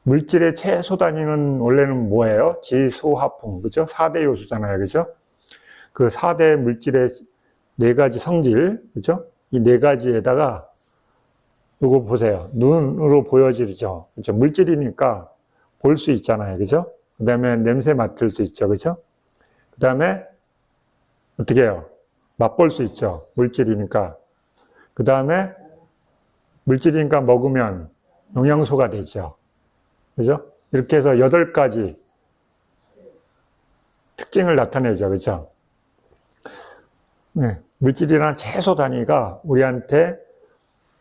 물질의 최소 단위는 원래는 뭐예요? 지수화풍, 그죠? 4대 요소잖아요, 그죠? 그 4대 물질의 4가지 성질, 그죠? 이 4가지에다가 이거 보세요. 눈으로 보여지죠? 그죠? 물질이니까 볼 수 있잖아요, 그죠? 그 다음에 냄새 맡을 수 있죠, 그죠? 그 다음에 어떻게 해요? 맛볼 수 있죠, 물질이니까. 그 다음에 물질이니까 먹으면 영양소가 되죠. 그죠? 이렇게 해서 8가지 특징을 나타내죠. 그죠? 네. 물질이라는 최소 단위가 우리한테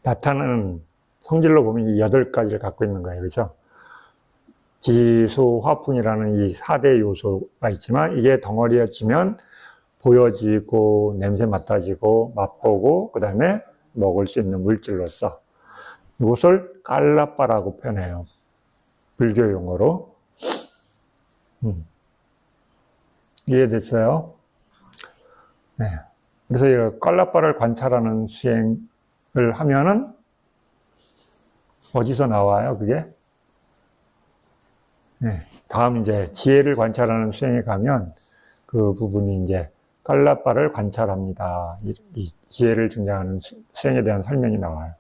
나타나는 성질로 보면 이 8가지를 갖고 있는 거예요. 그죠? 지수, 화풍이라는 이 4대 요소가 있지만 이게 덩어리어지면 보여지고 냄새 맡아지고 맛보고 그 다음에 먹을 수 있는 물질로서 이것을 깔라빠라고 표현해요. 불교 용어로. 이해됐어요? 네. 그래서 이 깔라빠를 관찰하는 수행을 하면은 어디서 나와요, 그게? 네. 다음 이제 지혜를 관찰하는 수행에 가면 그 부분이 이제 깔라빠를 관찰합니다. 이 지혜를 증정하는 수행에 대한 설명이 나와요.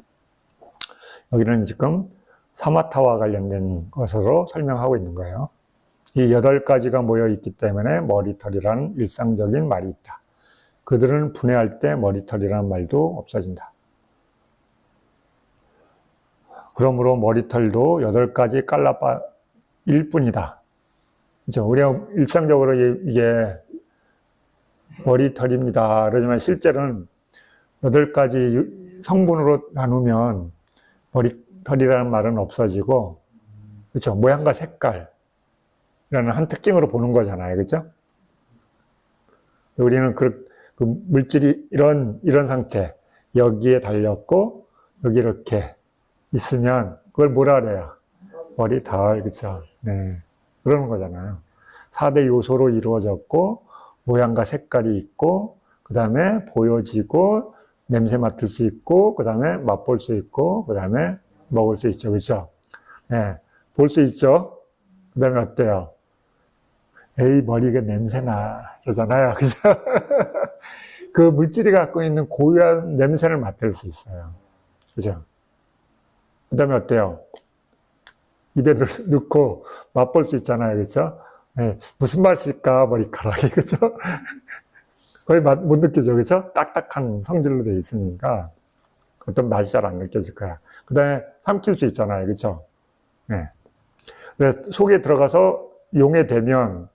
여기는 지금 사마타와 관련된 것으로 설명하고 있는 거예요. 이 8가지가 모여 있기 때문에 머리털이라는 일상적인 말이 있다. 그들은 분해할 때 머리털이라는 말도 없어진다. 그러므로 머리털도 8가지 깔라빠일 뿐이다. 그렇죠? 우리가 일상적으로 이게 머리털입니다. 그러지만 실제로는 8가지 성분으로 나누면 머리털이라는 말은 없어지고, 그렇죠? 모양과 색깔이라는 한 특징으로 보는 거잖아요. 그렇죠? 우리는 그 물질이 이런 상태, 여기에 달렸고, 여기 이렇게 있으면 그걸 뭐라 그래요? 머리털, 그렇죠? 네. 그러는 거잖아요. 4대 요소로 이루어졌고, 모양과 색깔이 있고, 그 다음에 보여지고, 냄새 맡을 수 있고, 그 다음에 맛볼 수 있고, 그 다음에 먹을 수 있죠. 그렇죠? 네. 볼 수 있죠? 그 다음에 어때요? 에이, 머리가 냄새나. 그러잖아요. 그죠? 그 물질이 갖고 있는 고유한 냄새를 맡을 수 있어요. 그죠? 그 다음에 어때요? 입에 넣고 맛볼 수 있잖아요. 그죠? 네. 무슨 맛일까? 머리카락이. 그죠? 거의 맛 못 느껴져. 그죠? 딱딱한 성질로 되어 있으니까 어떤 맛이 잘 안 느껴질 거야. 그 다음에 삼킬 수 있잖아요. 그죠? 네. 그래서 속에 들어가서 용해되면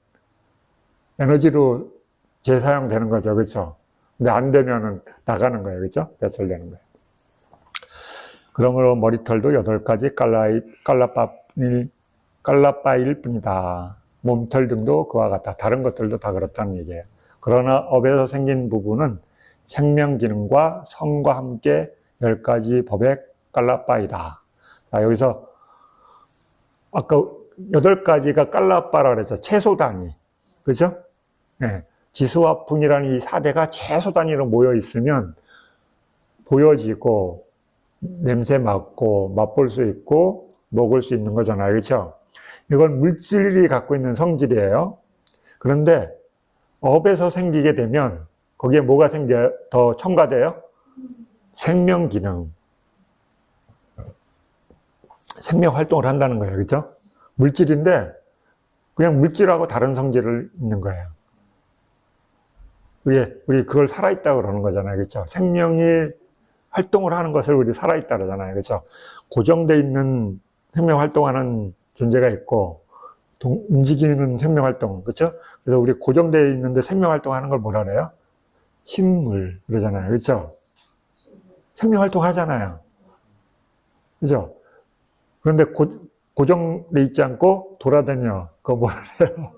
에너지로 재사용되는 거죠. 그렇죠? 근데 안 되면은 나가는 거예요. 그렇죠? 배설되는 거예요. 그러므로 머리털도 8가지 깔라빠일 뿐이다. 몸털 등도 그와 같다. 다른 것들도 다 그렇다는 얘기예요. 그러나 업에서 생긴 부분은 생명 기능과 성과 함께 10가지 법의 깔라빠이다. 자, 여기서 아까 8가지가 깔라빠라 그랬죠. 최소 단위. 그죠? 네. 지수와 분이라는 이 4대가 최소 단위로 모여 있으면 보여지고 냄새 맡고 맛볼 수 있고 먹을 수 있는 거잖아요. 그렇죠? 이건 물질이 갖고 있는 성질이에요. 그런데 업에서 생기게 되면 거기에 뭐가 더 첨가돼요? 생명 기능. 생명 활동을 한다는 거예요. 그렇죠? 물질인데 그냥 물질하고 다른 성질을 있는 거예요. 우리 그걸 살아있다고 그러는 거잖아요. 그렇죠? 생명이 활동을 하는 것을 우리 살아있다 그러잖아요. 그렇죠? 고정되어 있는 생명 활동하는 존재가 있고 움직이는 생명 활동. 그렇죠? 그래서 우리 고정되어 있는데 생명 활동하는 걸 뭐라 그래요? 식물 그러잖아요. 그렇죠? 생명 활동 하잖아요. 그렇죠? 그런데 고정되어 있지 않고 돌아다녀. 그거 뭐라 그래요?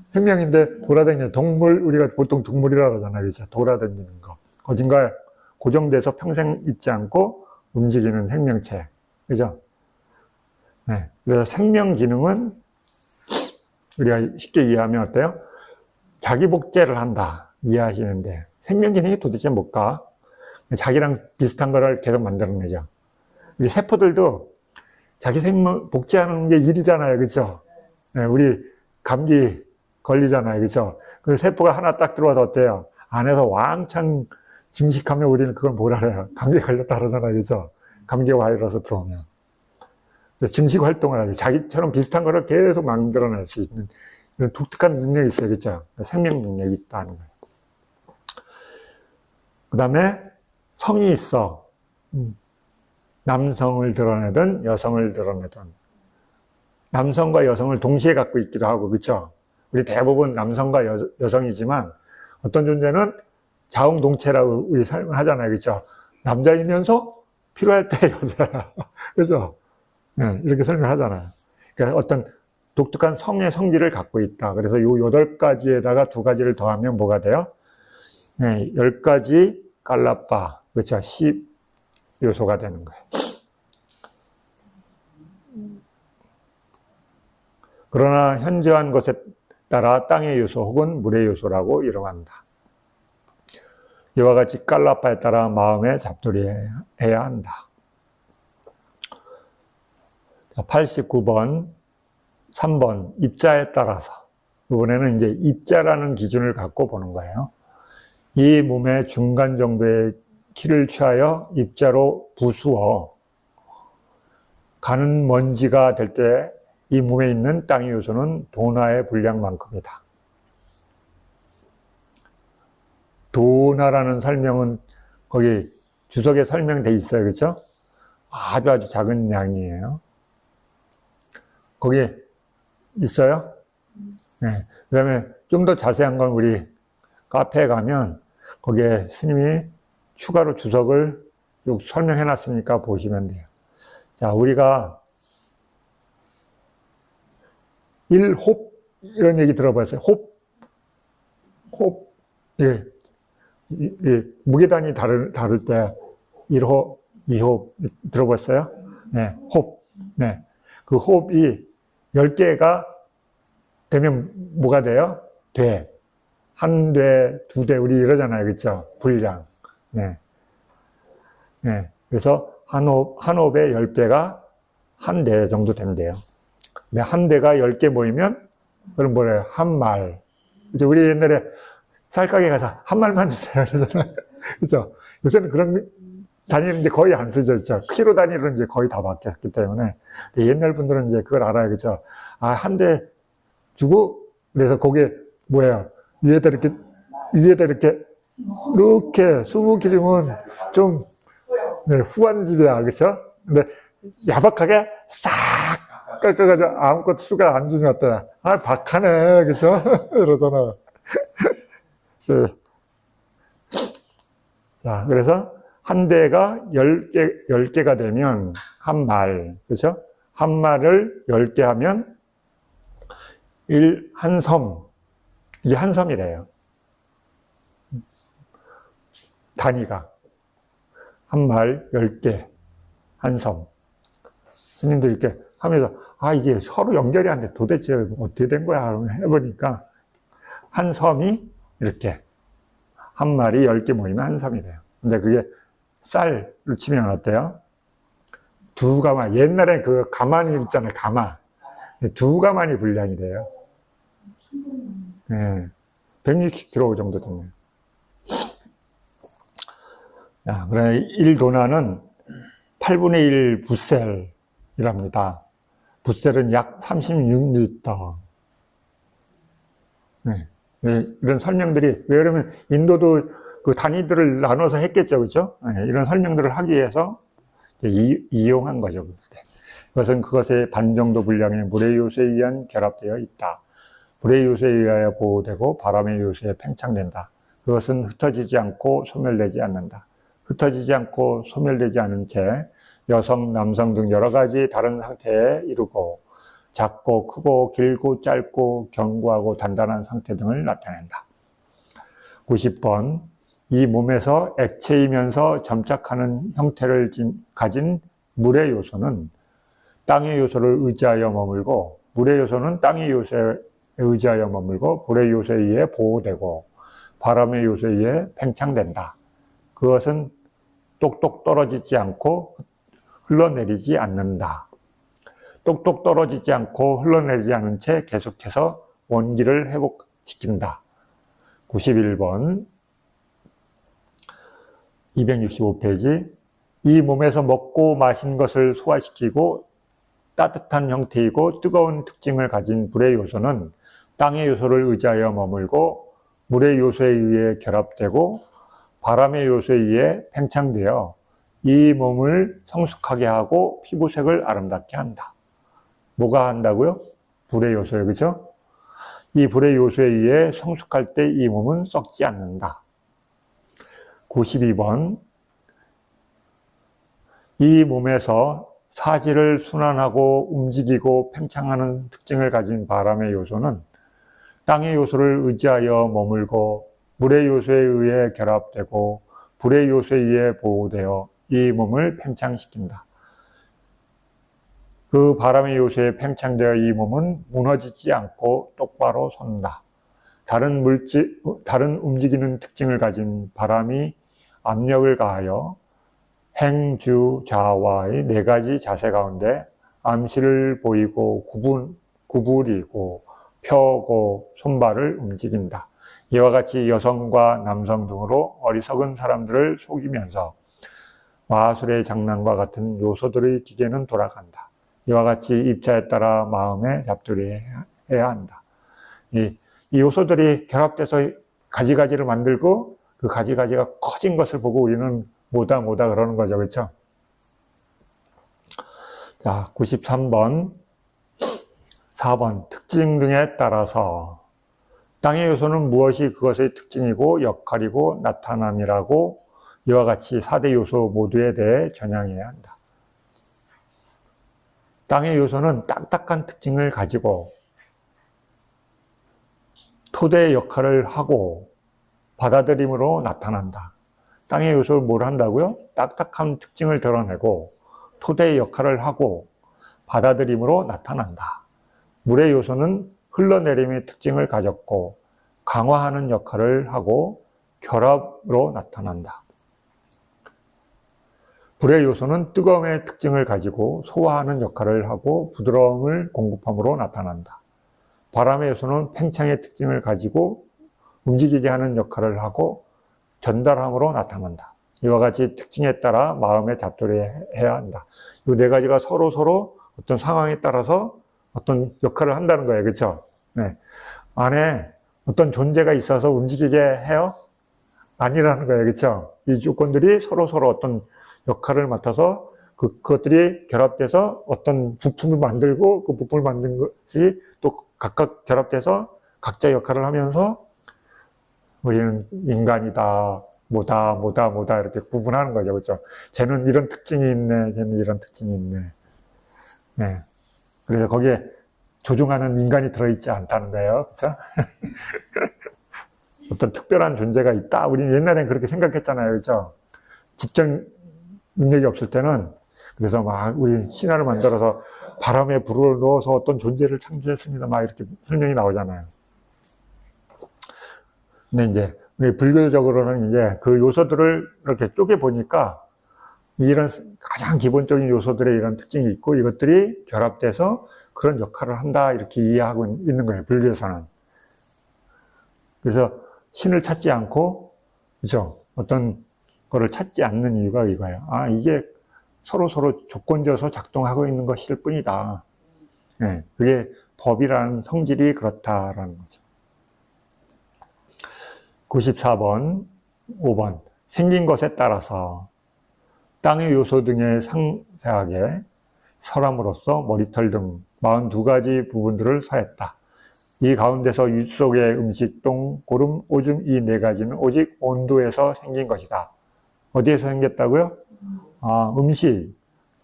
생명인데 돌아다니는 동물, 우리가 보통 동물이라고 하잖아요. 그렇죠? 돌아다니는 거. 어딘가에 고정돼서 평생 있지 않고 움직이는 생명체. 그죠? 네. 그래서 생명 기능은 우리가 쉽게 이해하면 어때요? 자기 복제를 한다. 이해하시는데. 생명 기능이 도대체 뭘까? 자기랑 비슷한 거를 계속 만들어내죠. 우리 세포들도 자기 생명 복제하는 게 일이잖아요. 그죠? 네. 우리 감기 걸리잖아요. 그죠? 그 세포가 하나 딱 들어와서 어때요? 안에서 왕창 증식하면 우리는 그걸 뭐라 그래요? 감기 걸렸다 그러잖아요. 그죠? 감기 바이러스 들어오면. 그래서 증식 활동을 하죠. 자기처럼 비슷한 거를 계속 만들어낼 수 있는 이런 독특한 능력이 있어요. 그죠? 생명 능력이 있다는 거예요. 그 다음에 성이 있어. 남성을 드러내든 여성을 드러내든. 남성과 여성을 동시에 갖고 있기도 하고, 그렇죠? 우리 대부분 남성과 여성이지만 어떤 존재는 자웅동체라고 우리 설명하잖아요. 그렇죠? 남자이면서 필요할 때 여자야. 그렇죠? 네, 이렇게 설명하잖아요. 그러니까 어떤 독특한 성의 성질을 갖고 있다. 그래서 요 8가지에다가 2가지를 더하면 뭐가 돼요? 네, 10가지 깔라빠, 그렇죠? 10 요소가 되는 거예요. 그러나 현저한 것에 따라 땅의 요소 혹은 물의 요소라고 이름한다. 이와 같이 깔라빠에 따라 마음에 잡돌이해야 한다. 89번, 3번, 입자에 따라서. 이번에는 이제 입자라는 기준을 갖고 보는 거예요. 이 몸의 중간 정도의 키를 취하여 입자로 부수어 가는 먼지가 될 때 이 몸에 있는 땅의 요소는 도나의 분량만큼이다. 도나라는 설명은 거기 주석에 설명돼 있어요. 그렇죠? 아주 작은 양이에요. 거기 있어요? 네. 그 다음에 좀 더 자세한 건 우리 카페에 가면 거기에 스님이 추가로 주석을 쭉 설명해 놨으니까 보시면 돼요. 자, 우리가 1홉 이런 얘기 들어봤어요. 홉, 예. 무게단위 다를 때 1홉, 2홉 들어봤어요? 네, 홉. 네. 그 홉이 10개가 되면 뭐가 돼요? 돼. 한 대, 두 대, 우리 이러잖아요. 그렇죠? 분량. 네. 네. 그래서 한 홉에 10개가 한 대 정도 된대요. 근데 한 대가 10개 모이면, 그럼 뭐래요? 한 말. 그죠? 우리 옛날에 쌀가게 가서 한 말만 주세요. 그러잖아요. 그죠? 요새는 그런 단위는 이제 거의 안 쓰죠. 그죠? 키로 단위로 이제 거의 다 바뀌었기 때문에. 옛날 분들은 이제 그걸 알아요. 그죠? 아, 한 대 주고, 그래서 거기에 뭐예요? 위에다 이렇게 20개 주면 좀, 네, 후한 집이야. 그죠? 근데 야박하게 싹 깎아가지고 아무것도 수가 안 주면 어때요? 아, 박하네. 그죠? 이러잖아. 네. 자, 그래서 한 대가 10개가 되면 한 말, 그죠? 한 말을 10개 하면 한 섬, 이게 한 섬이래요. 단위가. 한 말 10개, 한 섬. 스님도 이렇게 하면서, 아, 이게 서로 연결이 안 돼. 도대체 어떻게 된 거야? 해보니까, 한 섬이 이렇게, 한 말이 10개 모이면 한 섬이 돼요. 근데 그게 쌀로 치면 어때요? 두 가마, 옛날에 그 가만이 있잖아요. 가마. 두 가만이 분량이 돼요. 네. 160kg 정도 됩니다. 자, 그러나 1도나는 8분의 1 붓셀이랍니다. 붓셀은 약 36리터. 네. 이런 설명들이, 왜 그러면 인도도 그 단위들을 나눠서 했겠죠. 그죠? 네. 이런 설명들을 하기 위해서 이용한 거죠. 그것은 그것의 반 정도 분량의 물의 요소에 의한 결합되어 있다. 물의 요소에 의하여 보호되고 바람의 요소에 팽창된다. 그것은 흩어지지 않고 소멸되지 않는다. 흩어지지 않고 소멸되지 않은 채 여성, 남성 등 여러 가지 다른 상태에 이르고 작고 크고 길고 짧고 견고하고 단단한 상태 등을 나타낸다. 90번 이 몸에서 액체이면서 점착하는 형태를 가진 물의 요소는 땅의 요소를 의지하여 머물고 물의 요소는 땅의 요소에 의지하여 머물고 불의 요소에 의해 보호되고 바람의 요소에 의해 팽창된다. 그것은 똑똑 떨어지지 않고 흘러내리지 않는다. 똑똑 떨어지지 않고 흘러내리지 않은 채 계속해서 원기를 회복시킨다. 91번 265페이지 이 몸에서 먹고 마신 것을 소화시키고 따뜻한 형태이고 뜨거운 특징을 가진 불의 요소는 땅의 요소를 의지하여 머물고 물의 요소에 의해 결합되고 바람의 요소에 의해 팽창되어 이 몸을 성숙하게 하고 피부색을 아름답게 한다. 뭐가 한다고요? 불의 요소예요. 그죠? 이 불의 요소에 의해 성숙할 때 이 몸은 썩지 않는다. 92번 이 몸에서 사지를 순환하고 움직이고 팽창하는 특징을 가진 바람의 요소는 땅의 요소를 의지하여 머물고 물의 요소에 의해 결합되고 불의 요소에 의해 보호되어 이 몸을 팽창시킨다. 그 바람의 요소에 팽창되어 이 몸은 무너지지 않고 똑바로 선다. 다른 움직이는 특징을 가진 바람이 압력을 가하여 행, 주, 좌와의 네 가지 자세 가운데 암시를 보이고 구부리고 펴고 손발을 움직인다. 이와 같이 여성과 남성 등으로 어리석은 사람들을 속이면서 마술의 장난과 같은 요소들의 기계는 돌아간다. 이와 같이 입자에 따라 마음에 잡두리해야 한다. 이 요소들이 결합돼서 가지가지를 만들고 그 가지가지가 커진 것을 보고 우리는 뭐다 그러는 거죠. 그렇죠? 자, 93번 4번 특징 등에 따라서 땅의 요소는 무엇이 그것의 특징이고 역할이고 나타남이라고 이와 같이 4대 요소 모두에 대해 전향해야 한다. 땅의 요소는 딱딱한 특징을 가지고 토대의 역할을 하고 받아들임으로 나타난다. 땅의 요소를 뭘 한다고요? 딱딱한 특징을 드러내고 토대의 역할을 하고 받아들임으로 나타난다. 물의 요소는 흘러내림의 특징을 가졌고 강화하는 역할을 하고 결합으로 나타난다. 불의 요소는 뜨거움의 특징을 가지고 소화하는 역할을 하고 부드러움을 공급함으로 나타난다. 바람의 요소는 팽창의 특징을 가지고 움직이게 하는 역할을 하고 전달함으로 나타난다. 이와 같이 특징에 따라 마음에 잡돌이해야 한다. 이 네 가지가 서로 어떤 상황에 따라서 어떤 역할을 한다는 거예요. 그렇죠? 네. 안에 어떤 존재가 있어서 움직이게 해요? 아니라는 거예요. 그렇죠? 이 조건들이 서로 어떤 역할을 맡아서 그것들이 결합돼서 어떤 부품을 만들고 그 부품을 만든 것이 또 각각 결합돼서 각자 역할을 하면서 우리는 인간이다, 뭐다 이렇게 구분하는 거죠. 그렇죠? 쟤는 이런 특징이 있네, 쟤는 이런 특징이 있네. 네. 그래서 거기에 조종하는 인간이 들어있지 않다는 거예요. 그렇죠? 어떤 특별한 존재가 있다. 우리는 옛날엔 그렇게 생각했잖아요. 그렇죠? 지적 능력이 없을 때는 그래서 막 우리 신화를 만들어서 바람에 불을 넣어서 어떤 존재를 창조했습니다. 막 이렇게 설명이 나오잖아요. 근데 이제 우리 불교적으로는 이제 그 요소들을 이렇게 쪼개 보니까 이런 가장 기본적인 요소들의 이런 특징이 있고 이것들이 결합돼서 그런 역할을 한다 이렇게 이해하고 있는 거예요. 불교에서는. 그래서 신을 찾지 않고 그렇죠? 어떤 거를 찾지 않는 이유가 이거예요. 아, 이게 서로 조건져서 작동하고 있는 것일 뿐이다. 네, 그게 법이라는 성질이 그렇다라는 거죠. 94번, 5번. 생긴 것에 따라서 땅의 요소 등에 상세하게 설함으로써 머리털 등 42가지 부분들을 서했다. 이 가운데서 윷 속의 음식, 똥, 고름, 오줌 이 네 가지는 오직 온도에서 생긴 것이다. 어디에서 생겼다고요? 아, 음식,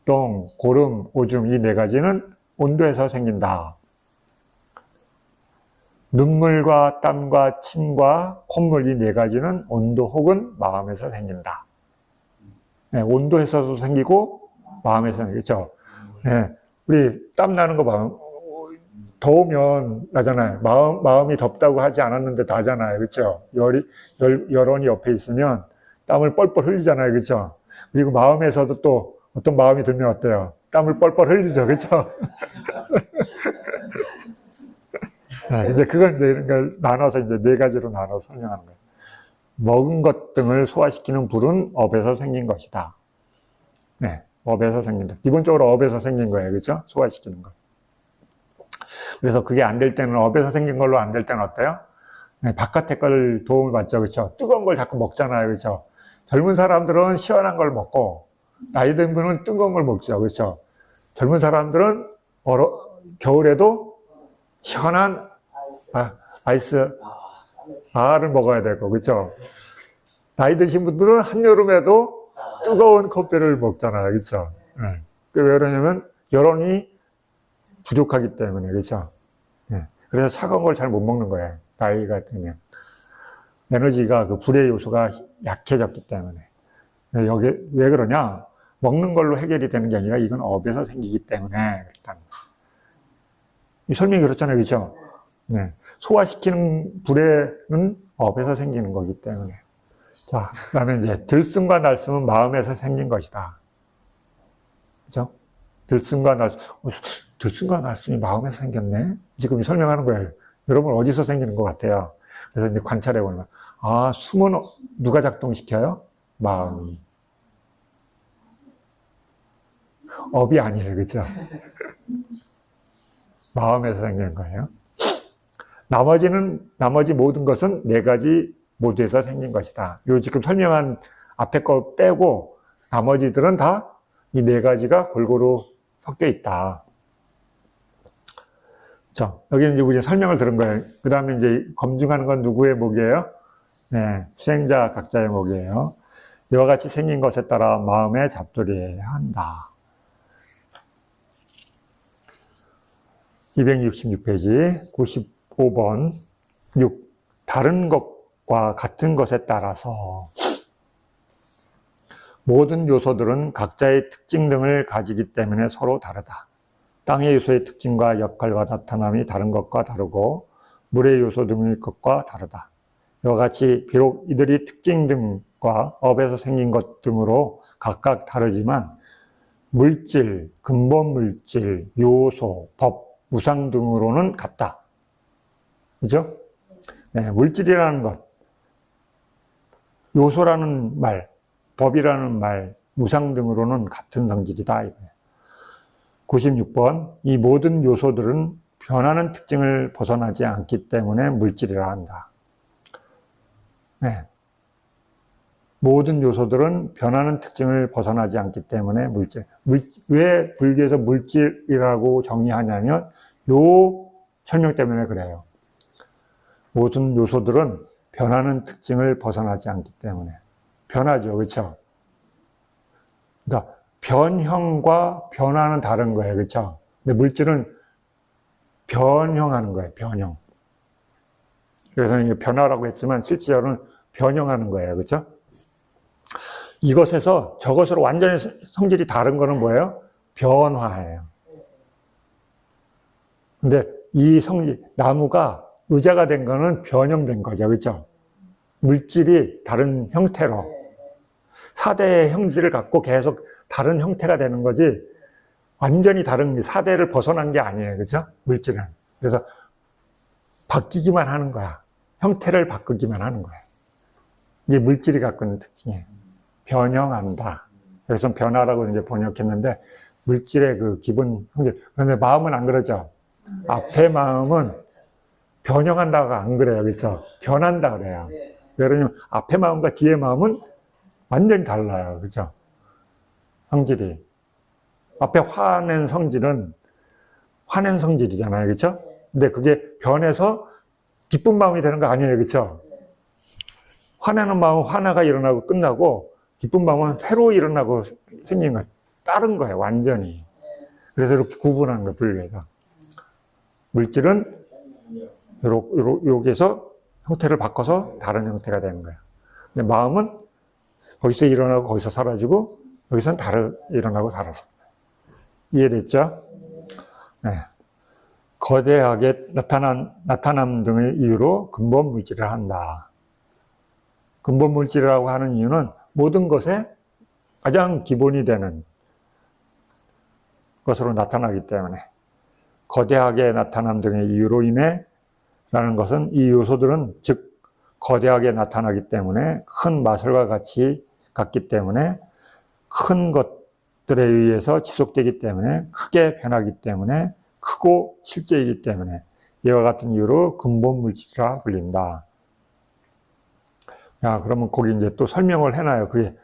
똥, 고름, 오줌 이 네 가지는 온도에서 생긴다. 눈물과 땀과 침과 콧물 이 네 가지는 온도 혹은 마음에서 생긴다. 네, 온도에서도 생기고 마음에서 생기죠. 네, 우리 땀 나는 거 봐. 더우면 나잖아요. 마음이 덥다고 하지 않았는데 나잖아요. 그렇죠? 열원이 옆에 있으면 땀을 뻘뻘 흘리잖아요. 그렇죠? 그리고 마음에서도 또 어떤 마음이 들면 어때요? 땀을 뻘뻘 흘리죠. 그렇죠? 네, 이제 그걸 이제 이런 걸 나눠서 이제 네 가지로 나눠서 설명하는 거예요. 먹은 것 등을 소화시키는 불은 업에서 생긴 것이다. 네, 업에서 생긴다. 기본적으로 업에서 생긴 거예요. 그렇죠? 소화시키는 것. 그래서 그게 안 될 때는 업에서 생긴 걸로 안 될 때는 어때요? 네, 바깥의 걸 도움을 받죠. 그렇죠? 뜨거운 걸 자꾸 먹잖아요. 그렇죠? 젊은 사람들은 시원한 걸 먹고 나이 든 분은 뜨거운 걸 먹죠. 그렇죠? 젊은 사람들은 겨울에도 시원한 아이스 아를 먹어야 되고, 그렇죠? 나이 드신 분들은 한여름에도 뜨거운 커피를 먹잖아요. 그렇죠? 네. 왜 그러냐면 여론이 부족하기 때문에. 그렇죠? 네. 그래서 차가운 걸 잘 못 먹는 거예요. 나이가 들면. 에너지가 그 불의 요소가 약해졌기 때문에. 여기 왜 그러냐? 먹는 걸로 해결이 되는 게 아니라 이건 업에서 생기기 때문에 일단 이 설명이 그렇잖아요, 그렇죠? 네, 소화시키는 불에는 업에서 생기는 거기 때문에. 자, 그다음에 이제 들숨과 날숨은 마음에서 생긴 것이다. 그렇죠? 들숨과 날숨이 마음에서 생겼네. 지금 설명하는 거예요. 여러분 어디서 생기는 것 같아요? 그래서 이제 관찰해 보면 숨은 누가 작동시켜요? 마음이. 업이 아니에요, 그렇죠? 마음에서 생기는 거예요. 나머지 모든 것은 네 가지 모두에서 생긴 것이다. 요 지금 설명한 앞에 거 빼고 나머지들은 다 이 네 가지가 골고루 섞여 있다. 자, 여기 이제 우리 설명을 들은 거예요. 그 다음에 이제 검증하는 건 누구의 목이에요? 네, 수행자 각자의 목이에요. 이와 같이 생긴 것에 따라 마음에 잡돌이해야 한다. 266페이지 95번 6. 다른 것과 같은 것에 따라서 모든 요소들은 각자의 특징 등을 가지기 때문에 서로 다르다. 땅의 요소의 특징과 역할과 나타남이 다른 것과 다르고 물의 요소 등의 것과 다르다. 이와 같이 비록 이들이 특징 등과 업에서 생긴 것 등으로 각각 다르지만 물질, 근본 물질, 요소, 법, 우상 등으로는 같다. 그죠? 네, 물질이라는 것, 요소라는 말, 법이라는 말, 우상 등으로는 같은 성질이다. 이거예요. 96번, 이 모든 요소들은 변하는 특징을 벗어나지 않기 때문에 물질이라 한다. 네. 모든 요소들은 변하는 특징을 벗어나지 않기 때문에 물질. 왜 불교에서 물질이라고 정의하냐면 요 설명 때문에 그래요. 모든 요소들은 변하는 특징을 벗어나지 않기 때문에. 변하죠, 그렇죠? 그러니까 변형과 변화는 다른 거예요, 그렇죠? 근데 물질은 변형하는 거예요, 변형. 그래서 이게 변화라고 했지만 실제로는 변형하는 거예요, 그렇죠? 이것에서 저것으로 완전히 성질이 다른 거는 뭐예요? 변화예요. 근데 이 성질, 나무가 의자가 된 거는 변형된 거죠, 그렇죠? 물질이 다른 형태로 4대의 형질을 갖고 계속 다른 형태가 되는 거지 완전히 다른 4대를 벗어난 게 아니에요, 그렇죠? 물질은. 그래서 바뀌기만 하는 거야. 형태를 바꾸기만 하는 거야. 이게 물질이 갖고 있는 특징이에요. 변형한다. 그래서 변화라고 이제 번역했는데 물질의 그 기본 형질. 그런데 마음은 안 그러죠. 앞에 마음은 변형한다가 안 그래요, 그렇죠? 변한다 그래요. 왜냐면 앞에 마음과 뒤에 마음은 완전히 달라요, 그렇죠? 성질이. 앞에 화낸 성질은 화낸 성질이잖아요, 그렇죠? 근데 그게 변해서 기쁜 마음이 되는 거 아니에요, 그렇죠? 화내는 마음은 화나가 일어나고 끝나고 기쁜 마음은 새로 일어나고 생긴 거 다른 거예요, 완전히. 그래서 이렇게 구분하는 거예요, 분류해서. 물질은 여기에서 형태를 바꿔서 다른 형태가 되는 거예요. 근데 마음은 거기서 일어나고 거기서 사라지고 여기서는 일어나고 사라져. 이해됐죠? 네. 거대하게 나타남 등의 이유로 근본 물질을 한다. 근본 물질이라고 하는 이유는 모든 것에 가장 기본이 되는 것으로 나타나기 때문에 거대하게 나타남 등의 이유로 인해 라는 것은 이 요소들은 즉 거대하게 나타나기 때문에 큰 마술과 같이 같기 때문에 큰 것들에 의해서 지속되기 때문에 크게 변하기 때문에 크고 실제이기 때문에 이와 같은 이유로 근본 물질이라 불린다. 야, 그러면 거기 이제 또 설명을 해놔요. 그게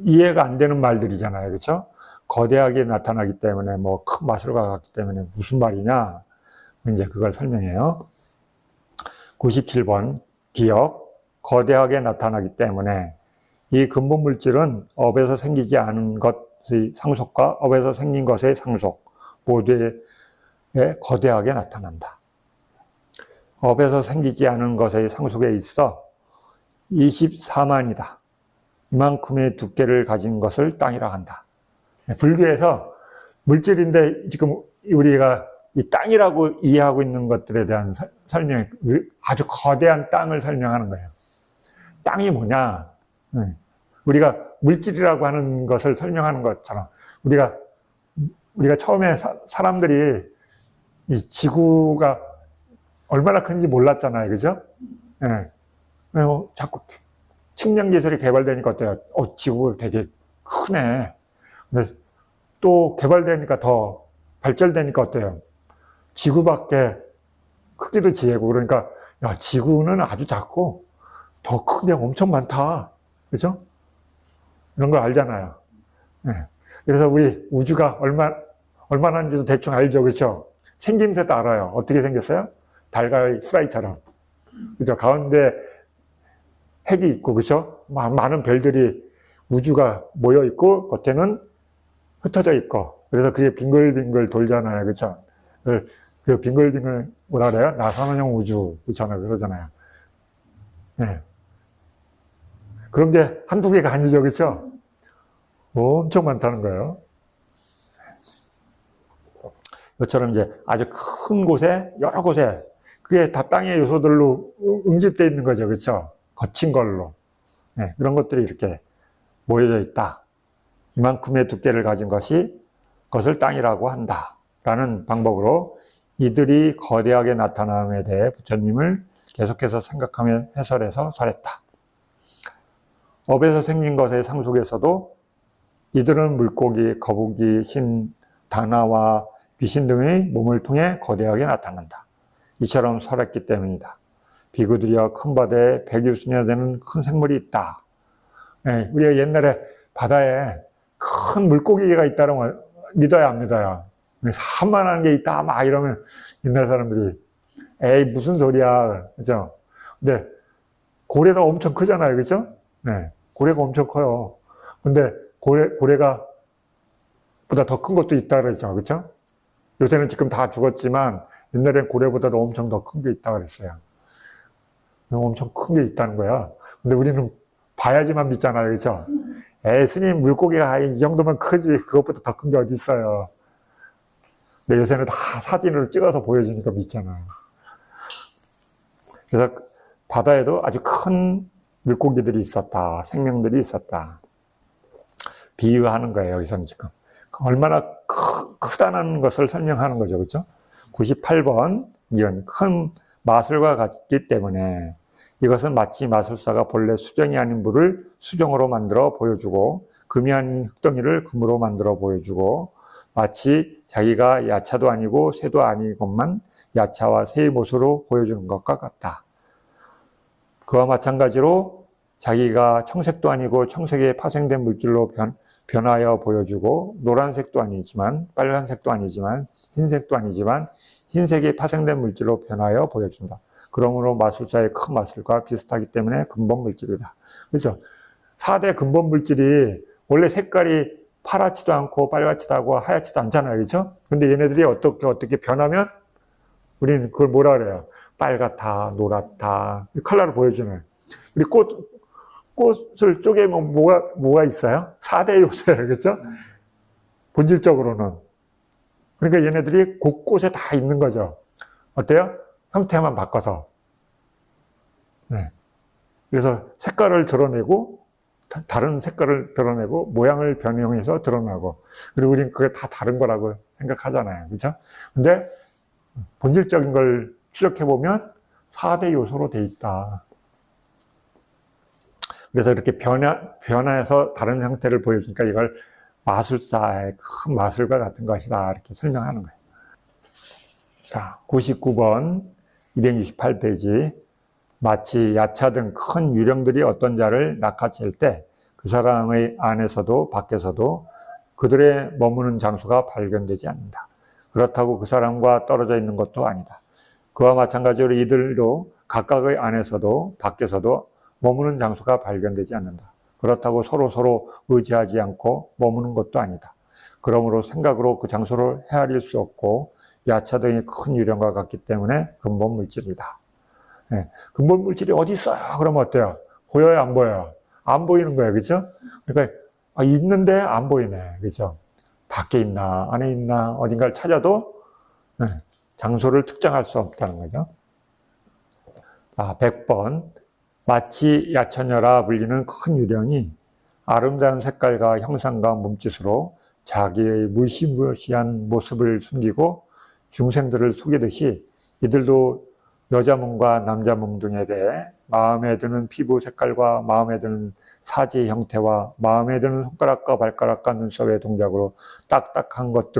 이해가 안 되는 말들이잖아요. 그렇죠? 거대하게 나타나기 때문에 뭐 큰 마술과 같기 때문에 무슨 말이냐? 이제 그걸 설명해요. 97번 기억. 거대하게 나타나기 때문에 이 근본 물질은 업에서 생기지 않은 것의 상속과 업에서 생긴 것의 상속 모두에 거대하게 나타난다. 업에서 생기지 않은 것의 상속에 있어 24만이다. 이만큼의 두께를 가진 것을 땅이라 한다. 불교에서 물질인데 지금 우리가 이 땅이라고 이해하고 있는 것들에 대한 설명, 아주 거대한 땅을 설명하는 거예요. 땅이 뭐냐? 우리가 물질이라고 하는 것을 설명하는 것처럼 우리가 처음에 사람들이 이 지구가 얼마나 큰지 몰랐잖아요, 그죠? 예. 자꾸 측량 기술이 개발되니까 어때요? 지구가 되게 크네. 근데 또 개발되니까 더 발전되니까 어때요? 지구밖에 크기도 지혜고, 그러니까 야, 지구는 아주 작고 더 큰 게 엄청 많다, 그죠? 이런 걸 알잖아요. 예. 그래서 우리 우주가 얼마나인지도 대충 알죠, 그렇죠? 생김새도 알아요. 어떻게 생겼어요? 달걀 프라이처럼, 그죠? 가운데 핵이 있고, 그죠? 많은 별들이 우주가 모여 있고 겉에는 흩어져 있고, 그래서 그게 빙글빙글 돌잖아요, 그렇죠? 그 빙글빙글 뭐라 그래요? 나사원형 우주 그러잖아요. 네. 그런 게 한두 개가 아니죠, 그렇죠? 엄청 많다는 거예요. 이것처럼 이제 아주 큰 곳에, 여러 곳에, 그게 다 땅의 요소들로 응집되어 있는 거죠, 그렇죠? 거친 걸로. 네, 그런 것들이 이렇게 모여져 있다. 이만큼의 두께를 가진 것을 땅이라고 한다. 라는 방법으로 이들이 거대하게 나타남에 대해 부처님을 계속해서 생각하며 해설해서 설했다. 업에서 생긴 것의 상속에서도 이들은 물고기, 거북이, 신, 다나와 귀신 등의 몸을 통해 거대하게 나타난다. 이처럼 설했기 때문이다. 비구들이여 큰 바다에 100유순이나 되는 큰 생물이 있다. 네, 우리가 옛날에 바다에 큰 물고기가 있다면 믿어야 안 믿어요. 산만한 게 있다 막 이러면 옛날 사람들이 에이 무슨 소리야, 그죠? 근데 고래가 엄청 크잖아요, 그죠? 네, 고래가 엄청 커요. 근데 고래가 보다 더 큰 것도 있다 그러죠, 그죠? 요새는 지금 다 죽었지만 옛날엔 고래보다도 엄청 더 큰 게 있다 그랬어요. 엄청 큰 게 있다는 거야. 근데 우리는 봐야지만 믿잖아요, 그죠? 스님 물고기가 이 정도면 크지 그것보다 더 큰 게 어디 있어요. 근데 요새는 다 사진으로 찍어서 보여주니까 믿잖아요. 그래서 바다에도 아주 큰 물고기들이 있었다. 생명들이 있었다. 비유하는 거예요, 여기서는 지금. 얼마나 크다는 것을 설명하는 거죠, 그렇죠? 98번 이건 큰 마술과 같기 때문에 이것은 마치 마술사가 본래 수정이 아닌 물을 수정으로 만들어 보여주고 금이 아닌 흙덩이를 금으로 만들어 보여주고 마치 자기가 야차도 아니고 새도 아니건만 야차와 새의 모습으로 보여주는 것과 같다. 그와 마찬가지로 자기가 청색도 아니고 청색에 파생된 물질로 변하여 보여주고 노란색도 아니지만 빨간색도 아니지만 흰색도 아니지만 흰색이 파생된 물질로 변하여 보여준다. 그러므로 마술사의 큰 마술과 비슷하기 때문에 근본 물질이다. 그렇죠? 4대 근본 물질이 원래 색깔이 파랗지도 않고 빨갛지도 않고 하얗지도 않잖아요, 그렇죠? 근데 얘네들이 어떻게 변하면 우리는 그걸 뭐라 그래요? 빨갛다, 노랗다, 컬러를 보여주는. 우리 꽃을 쪼개면 뭐가 있어요? 4대 요소예요, 그렇죠? 본질적으로는. 그러니까 얘네들이 곳곳에 다 있는 거죠. 어때요? 형태만 바꿔서. 네. 그래서 색깔을 드러내고, 다른 색깔을 드러내고, 모양을 변형해서 드러나고, 그리고 우리는 그게 다 다른 거라고 생각하잖아요. 그렇죠? 근데 본질적인 걸 추적해보면 4대 요소로 돼 있다. 그래서 이렇게 변화해서 다른 형태를 보여주니까 이걸 마술사의 큰 마술과 같은 것이다. 이렇게 설명하는 거예요. 자, 99번, 268페이지. 마치 야차 등 큰 유령들이 어떤 자를 낚아챌 때 그 사람의 안에서도 밖에서도 그들의 머무는 장소가 발견되지 않는다. 그렇다고 그 사람과 떨어져 있는 것도 아니다. 그와 마찬가지로 이들도 각각의 안에서도 밖에서도 머무는 장소가 발견되지 않는다. 그렇다고 서로 의지하지 않고 머무는 것도 아니다. 그러므로 생각으로 그 장소를 헤아릴 수 없고 야차 등의 큰 유령과 같기 때문에 근본 물질이다. 네. 근본 물질이 어디 있어요? 그러면 어때요? 보여요, 안 보여요? 안 보이는 거예요, 그죠? 그러니까 있는데 안 보이네, 그죠? 밖에 있나, 안에 있나, 어딘가를 찾아도 장소를 특정할 수 없다는 거죠. 100번. 마치 야처녀라 불리는 큰 유령이 아름다운 색깔과 형상과 몸짓으로 자기의 무시무시한 모습을 숨기고 중생들을 속이듯이 이들도 여자 몸과 남자 몸 등에 대해 마음에 드는 피부 색깔과 마음에 드는 사지 형태와 마음에 드는 손가락과 발가락과 눈썹의 동작으로 딱딱한 것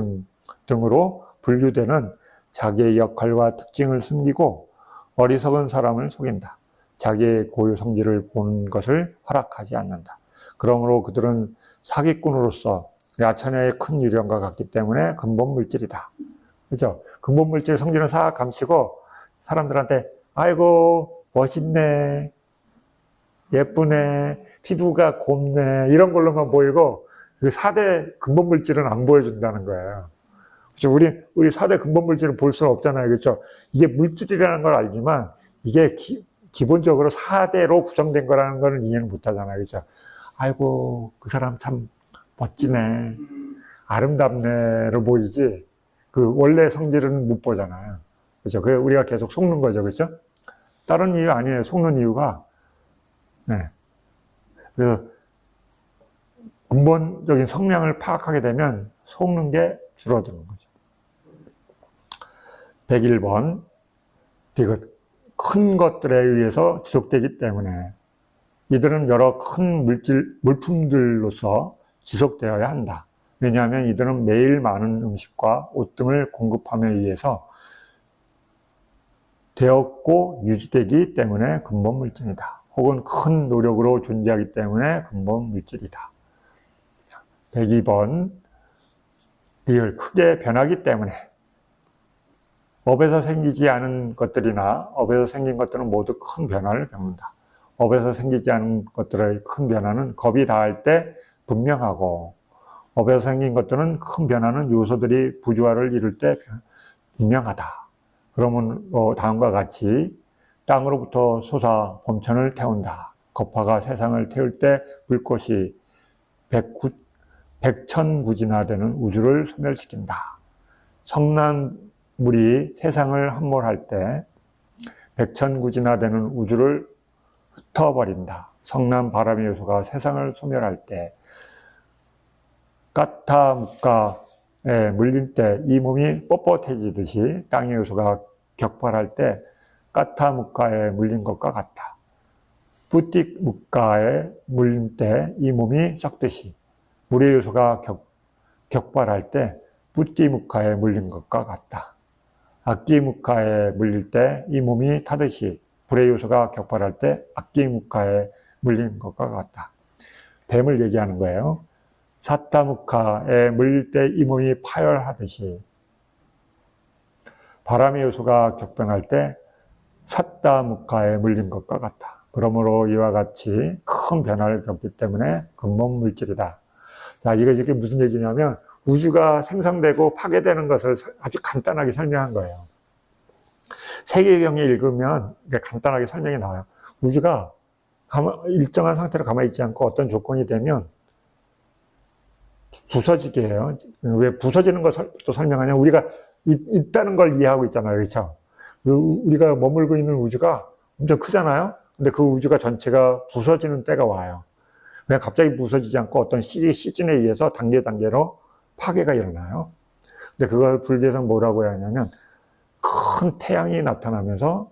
등으로 분류되는 자기의 역할과 특징을 숨기고 어리석은 사람을 속인다. 자기의 고유 성질을 보는 것을 허락하지 않는다. 그러므로 그들은 사기꾼으로서 야처녀의 큰 유령과 같기 때문에 근본 물질이다. 그죠? 근본 물질 성질은 싹 감추고 사람들한테 아이고 멋있네, 예쁘네, 피부가 곱네 이런 걸로만 보이고 그 4대 근본 물질은 안 보여준다는 거예요. 그렇죠? 우리 4대 근본 물질을 볼 수는 없잖아요. 그렇죠? 이게 물질이라는 걸 알지만 이게 기본적으로 4대로 구성된 거라는 걸 이해는 못 하잖아요. 그렇죠? 아이고 그 사람 참 멋지네, 아름답네로 보이지 그 원래 성질은 못 보잖아요. 그렇죠? 그래서 우리가 계속 속는 거죠. 그렇죠? 다른 이유 아니에요. 속는 이유가 그래서 근본적인 성향을 파악하게 되면 속는 게 줄어드는 거죠. 101번. 이것 큰 것들에 의해서 지속되기 때문에 이들은 여러 큰 물품들로서 지속되어야 한다. 왜냐하면 이들은 매일 많은 음식과 옷 등을 공급함에 의해서 되었고 유지되기 때문에 근본 물질이다. 혹은 큰 노력으로 존재하기 때문에 근본 물질이다. 102번. 리을 크게 변하기 때문에 업에서 생기지 않은 것들이나 업에서 생긴 것들은 모두 큰 변화를 겪는다. 업에서 생기지 않은 것들의 큰 변화는 겁이 닿을 때 분명하고 업에서 생긴 것들은 큰 변화는 요소들이 부조화를 이룰 때 분명하다. 그러면 다음과 같이 땅으로부터 솟아 봄천을 태운다. 거파가 세상을 태울 때 불꽃이 백천구진화되는 우주를 소멸시킨다. 성난물이 세상을 함몰할 때 백천구진화되는 우주를 흩어버린다. 성난 바람의 요소가 세상을 소멸할 때 까타묵가에 물릴 때 이 몸이 뻣뻣해지듯이 땅의 요소가 격발할 때 까타묵가에 물린 것과 같다. 뿌띠묵가에 물릴 때 이 몸이 썩듯이 물의 요소가 격발할 때 뿌띠묵가에 물린 것과 같다. 악기묵가에 물릴 때 이 몸이 타듯이 불의 요소가 격발할 때 악기묵가에 물린 것과 같다. 뱀을 얘기하는 거예요. 사타묵가에 물릴 때 이 몸이 파열하듯이 바람의 요소가 격변할 때 사타묵가에 물린 것과 같다. 그러므로 이와 같이 큰 변화를 겪기 때문에 근본 물질이다. 자, 이게 무슨 얘기냐면 우주가 생성되고 파괴되는 것을 아주 간단하게 설명한 거예요. 세계경에 읽으면 간단하게 설명이 나와요. 우주가 일정한 상태로 가만히 있지 않고 어떤 조건이 되면 부서지게 해요. 왜 부서지는 것을 또 설명하냐? 우리가 있다는 걸 이해하고 있잖아요. 그렇죠? 우리가 머물고 있는 우주가 엄청 크잖아요. 근데 그 우주가 전체가 부서지는 때가 와요. 그냥 갑자기 부서지지 않고 어떤 시즌에 의해서 단계로 파괴가 일어나요. 근데 그걸 불교에서 뭐라고 하냐면 큰 태양이 나타나면서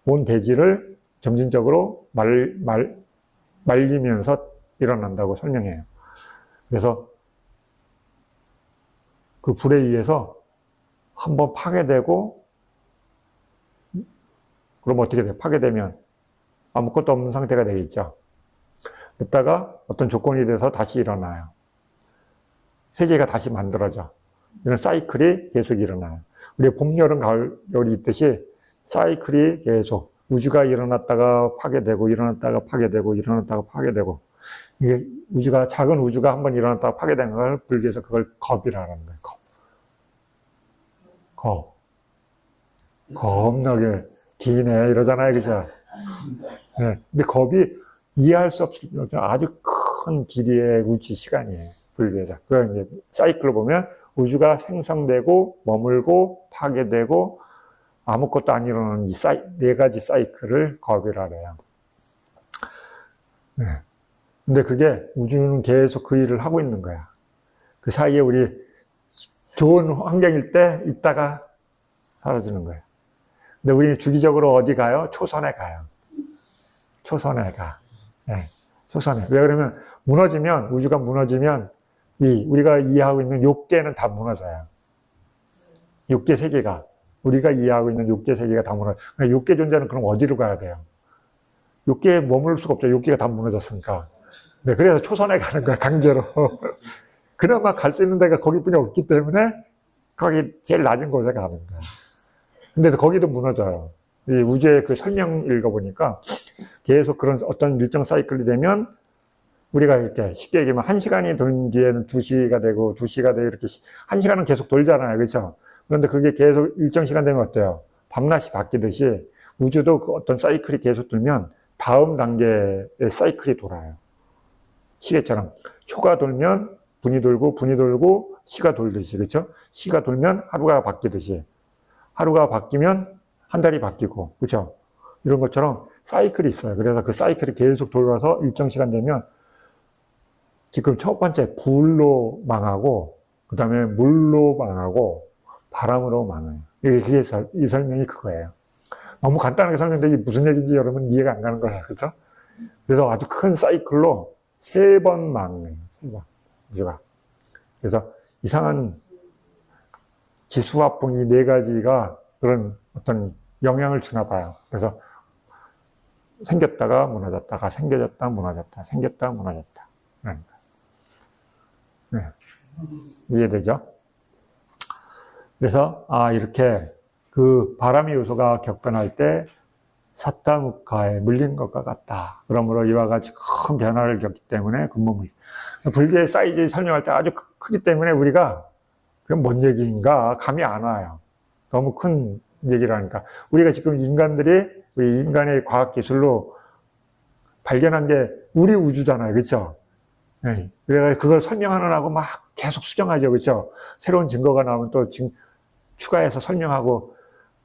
온 대지를 점진적으로 말리면서 일어난다고 설명해요. 그래서 그 불에 의해서 한번 파괴되고 그럼 어떻게 돼요? 파괴되면 아무것도 없는 상태가 되겠죠. 그랬다가 어떤 조건이 돼서 다시 일어나요. 세계가 다시 만들어져. 이런 사이클이 계속 일어나요. 우리 봄, 여름, 가을, 겨울이 있듯이 사이클이 계속 우주가 일어났다가 파괴되고 일어났다가 파괴되고 일어났다가 파괴되고 이게 작은 우주가 한번 일어났다가 파괴된 걸 불교에서 그걸 겁이라는 거예요. 겁. 겁나게 기네 이러잖아요. 그죠? 네. 근데 겁이 이해할 수 없을 아주 큰 길이의 우주 시간이에요. 불교에서. 그 이제 사이클을 보면 우주가 생성되고 머물고 파괴되고 아무것도 안 일어나는 이 네 가지 사이클을 거별하래요. 네. 근데 그게 우주는 계속 그 일을 하고 있는 거야. 그 사이에 우리 좋은 환경일 때 있다가 사라지는 거예요. 근데 우리는 주기적으로 어디 가요? 초선에 가요. 초선에 가. 네. 초선에. 왜 그러면 무너지면, 우주가 무너지면 우리가 이해하고 있는 욕계는 다 무너져요. 욕계 세계가. 우리가 이해하고 있는 욕계 세계가 다 무너져요. 욕계 존재는 그럼 어디로 가야 돼요? 욕계에 머물 수가 없죠. 욕계가 다 무너졌으니까. 네, 그래서 초선에 가는 거야, 강제로. 그나마 갈 수 있는 데가 거기뿐이 없기 때문에 거기 제일 낮은 곳에 가는 거야. 근데 거기도 무너져요. 이 우주의 그 설명 읽어보니까 계속 그런 어떤 일정 사이클이 되면 우리가 이렇게 쉽게 얘기하면 1시간이 도는 뒤에는 2시가 되고 2시가 되고 이렇게 1시간은 계속 돌잖아요. 그렇죠? 그런데 그게 계속 일정 시간 되면 어때요? 밤낮이 바뀌듯이 우주도 그 어떤 사이클이 계속 돌면 다음 단계의 사이클이 돌아요. 시계처럼 초가 돌면 분이 돌고 시가 돌듯이, 그렇죠? 시가 돌면 하루가 바뀌듯이, 하루가 바뀌면 한 달이 바뀌고, 그렇죠? 이런 것처럼 사이클이 있어요. 그래서 그 사이클이 계속 돌아서 일정 시간 되면 지금 첫 번째 불로 망하고, 그 다음에 물로 망하고, 바람으로 망해요. 이 설명이 그거예요. 너무 간단하게 설명되기 무슨 얘기인지 여러분 이해가 안 가는 거예요. 그렇죠? 그래서 아주 큰 사이클로 3번 망해요. 3번. 우주가. 그래서 이상한 지수화풍 이 4가지가 그런 어떤 영향을 주나 봐요. 그래서 생겼다가 무너졌다가 생겨졌다 무너졌다 생겼다 무너졌다. 네. 이해되죠? 그래서 이렇게 그 바람의 요소가 격변할 때 사타무카에 물린 것과 같다. 그러므로 이와 같이 큰 변화를 겪기 때문에 근본물. 불교의 사이즈 설명할 때 아주 크기 때문에 우리가 그건 뭔 얘기인가 감이 안 와요. 너무 큰 얘기를 하니까. 우리가 지금 우리 인간의 과학기술로 발견한 게 우리 우주잖아요. 그렇죠? 네. 그래서 그걸 설명하느라고 막 계속 수정하죠. 그렇죠? 새로운 증거가 나오면 또 추가해서 설명하고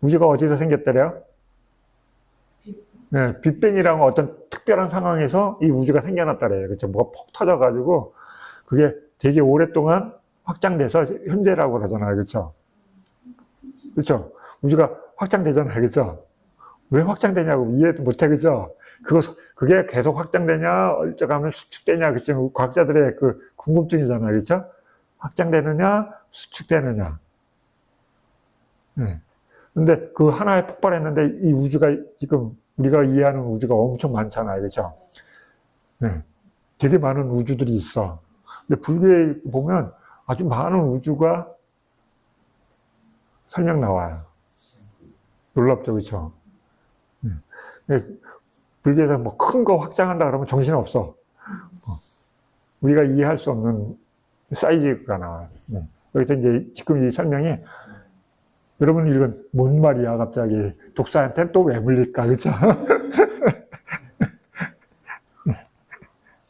우주가 어디서 생겼더래요? 네, 빅뱅이라는 어떤 특별한 상황에서 이 우주가 생겨났다래요. 그렇죠? 뭐가 폭 터져가지고 그게 되게 오랫동안 확장돼서 현재라고 그러잖아요. 그렇죠? 그렇죠? 우주가 확장되잖아요. 그렇죠? 왜 확장되냐고 이해도 못해. 그렇죠? 그게 계속 확장되냐, 어쩌면 수축되냐, 그렇죠? 과학자들의 그 궁금증이잖아요. 그렇죠? 확장되느냐, 수축되느냐. 네. 근데 그 하나에 폭발했는데 이 우주가 지금 우리가 이해하는 우주가 엄청 많잖아요. 그렇죠? 네. 되게 많은 우주들이 있어. 근데 불교에 보면 아주 많은 우주가 설명 나와요. 놀랍죠. 그렇죠? 네. 불교에서 뭐 큰 거 확장한다 그러면 정신없어. 우리가 이해할 수 없는 사이즈가 나와요. 네. 여기서 이제 지금 이 설명이 여러분 이건 뭔 말이야 갑자기 독사한테는 또 왜 물릴까 그죠?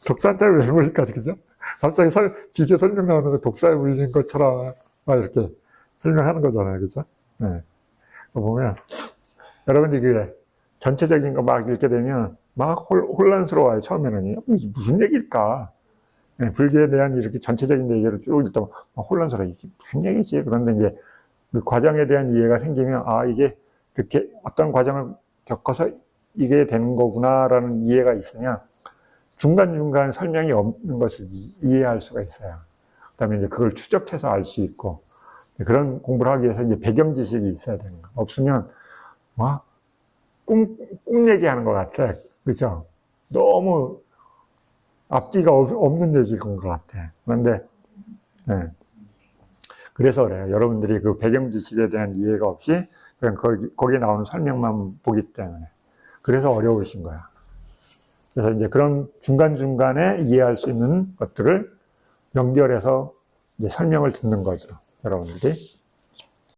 독사한테는 왜 물릴까 그죠? 갑자기 비교 설명 나오는 거 독사에 물린 것처럼 막 이렇게 설명하는 거잖아요 그죠? 네. 보면 여러분들이 그래 전체적인 거 막 읽게 되면 막 혼란스러워요 처음에는. 무슨 얘기일까? 네, 불교에 대한 이렇게 전체적인 얘기를 쭉 읽다 보면 혼란스러워. 이게 무슨 얘기지? 그런데 이제 그 과정에 대한 이해가 생기면 이게 이렇게 어떤 과정을 겪어서 이게 되는 거구나라는 이해가 있으면 중간중간 설명이 없는 것을 이해할 수가 있어요. 그 다음에 이제 그걸 추적해서 알 수 있고 그런 공부를 하기 위해서 이제 배경 지식이 있어야 되는 거. 없으면 꿈 얘기하는 것 같아. 그죠? 너무 앞뒤가 없는 얘기인 것 같아. 그런데 네. 그래서 그래요. 여러분들이 그 배경 지식에 대한 이해가 없이 그냥 거기에 나오는 설명만 보기 때문에. 그래서 어려우신 거야. 그래서 이제 그런 중간중간에 이해할 수 있는 것들을 연결해서 이제 설명을 듣는 거죠. 여러분들이.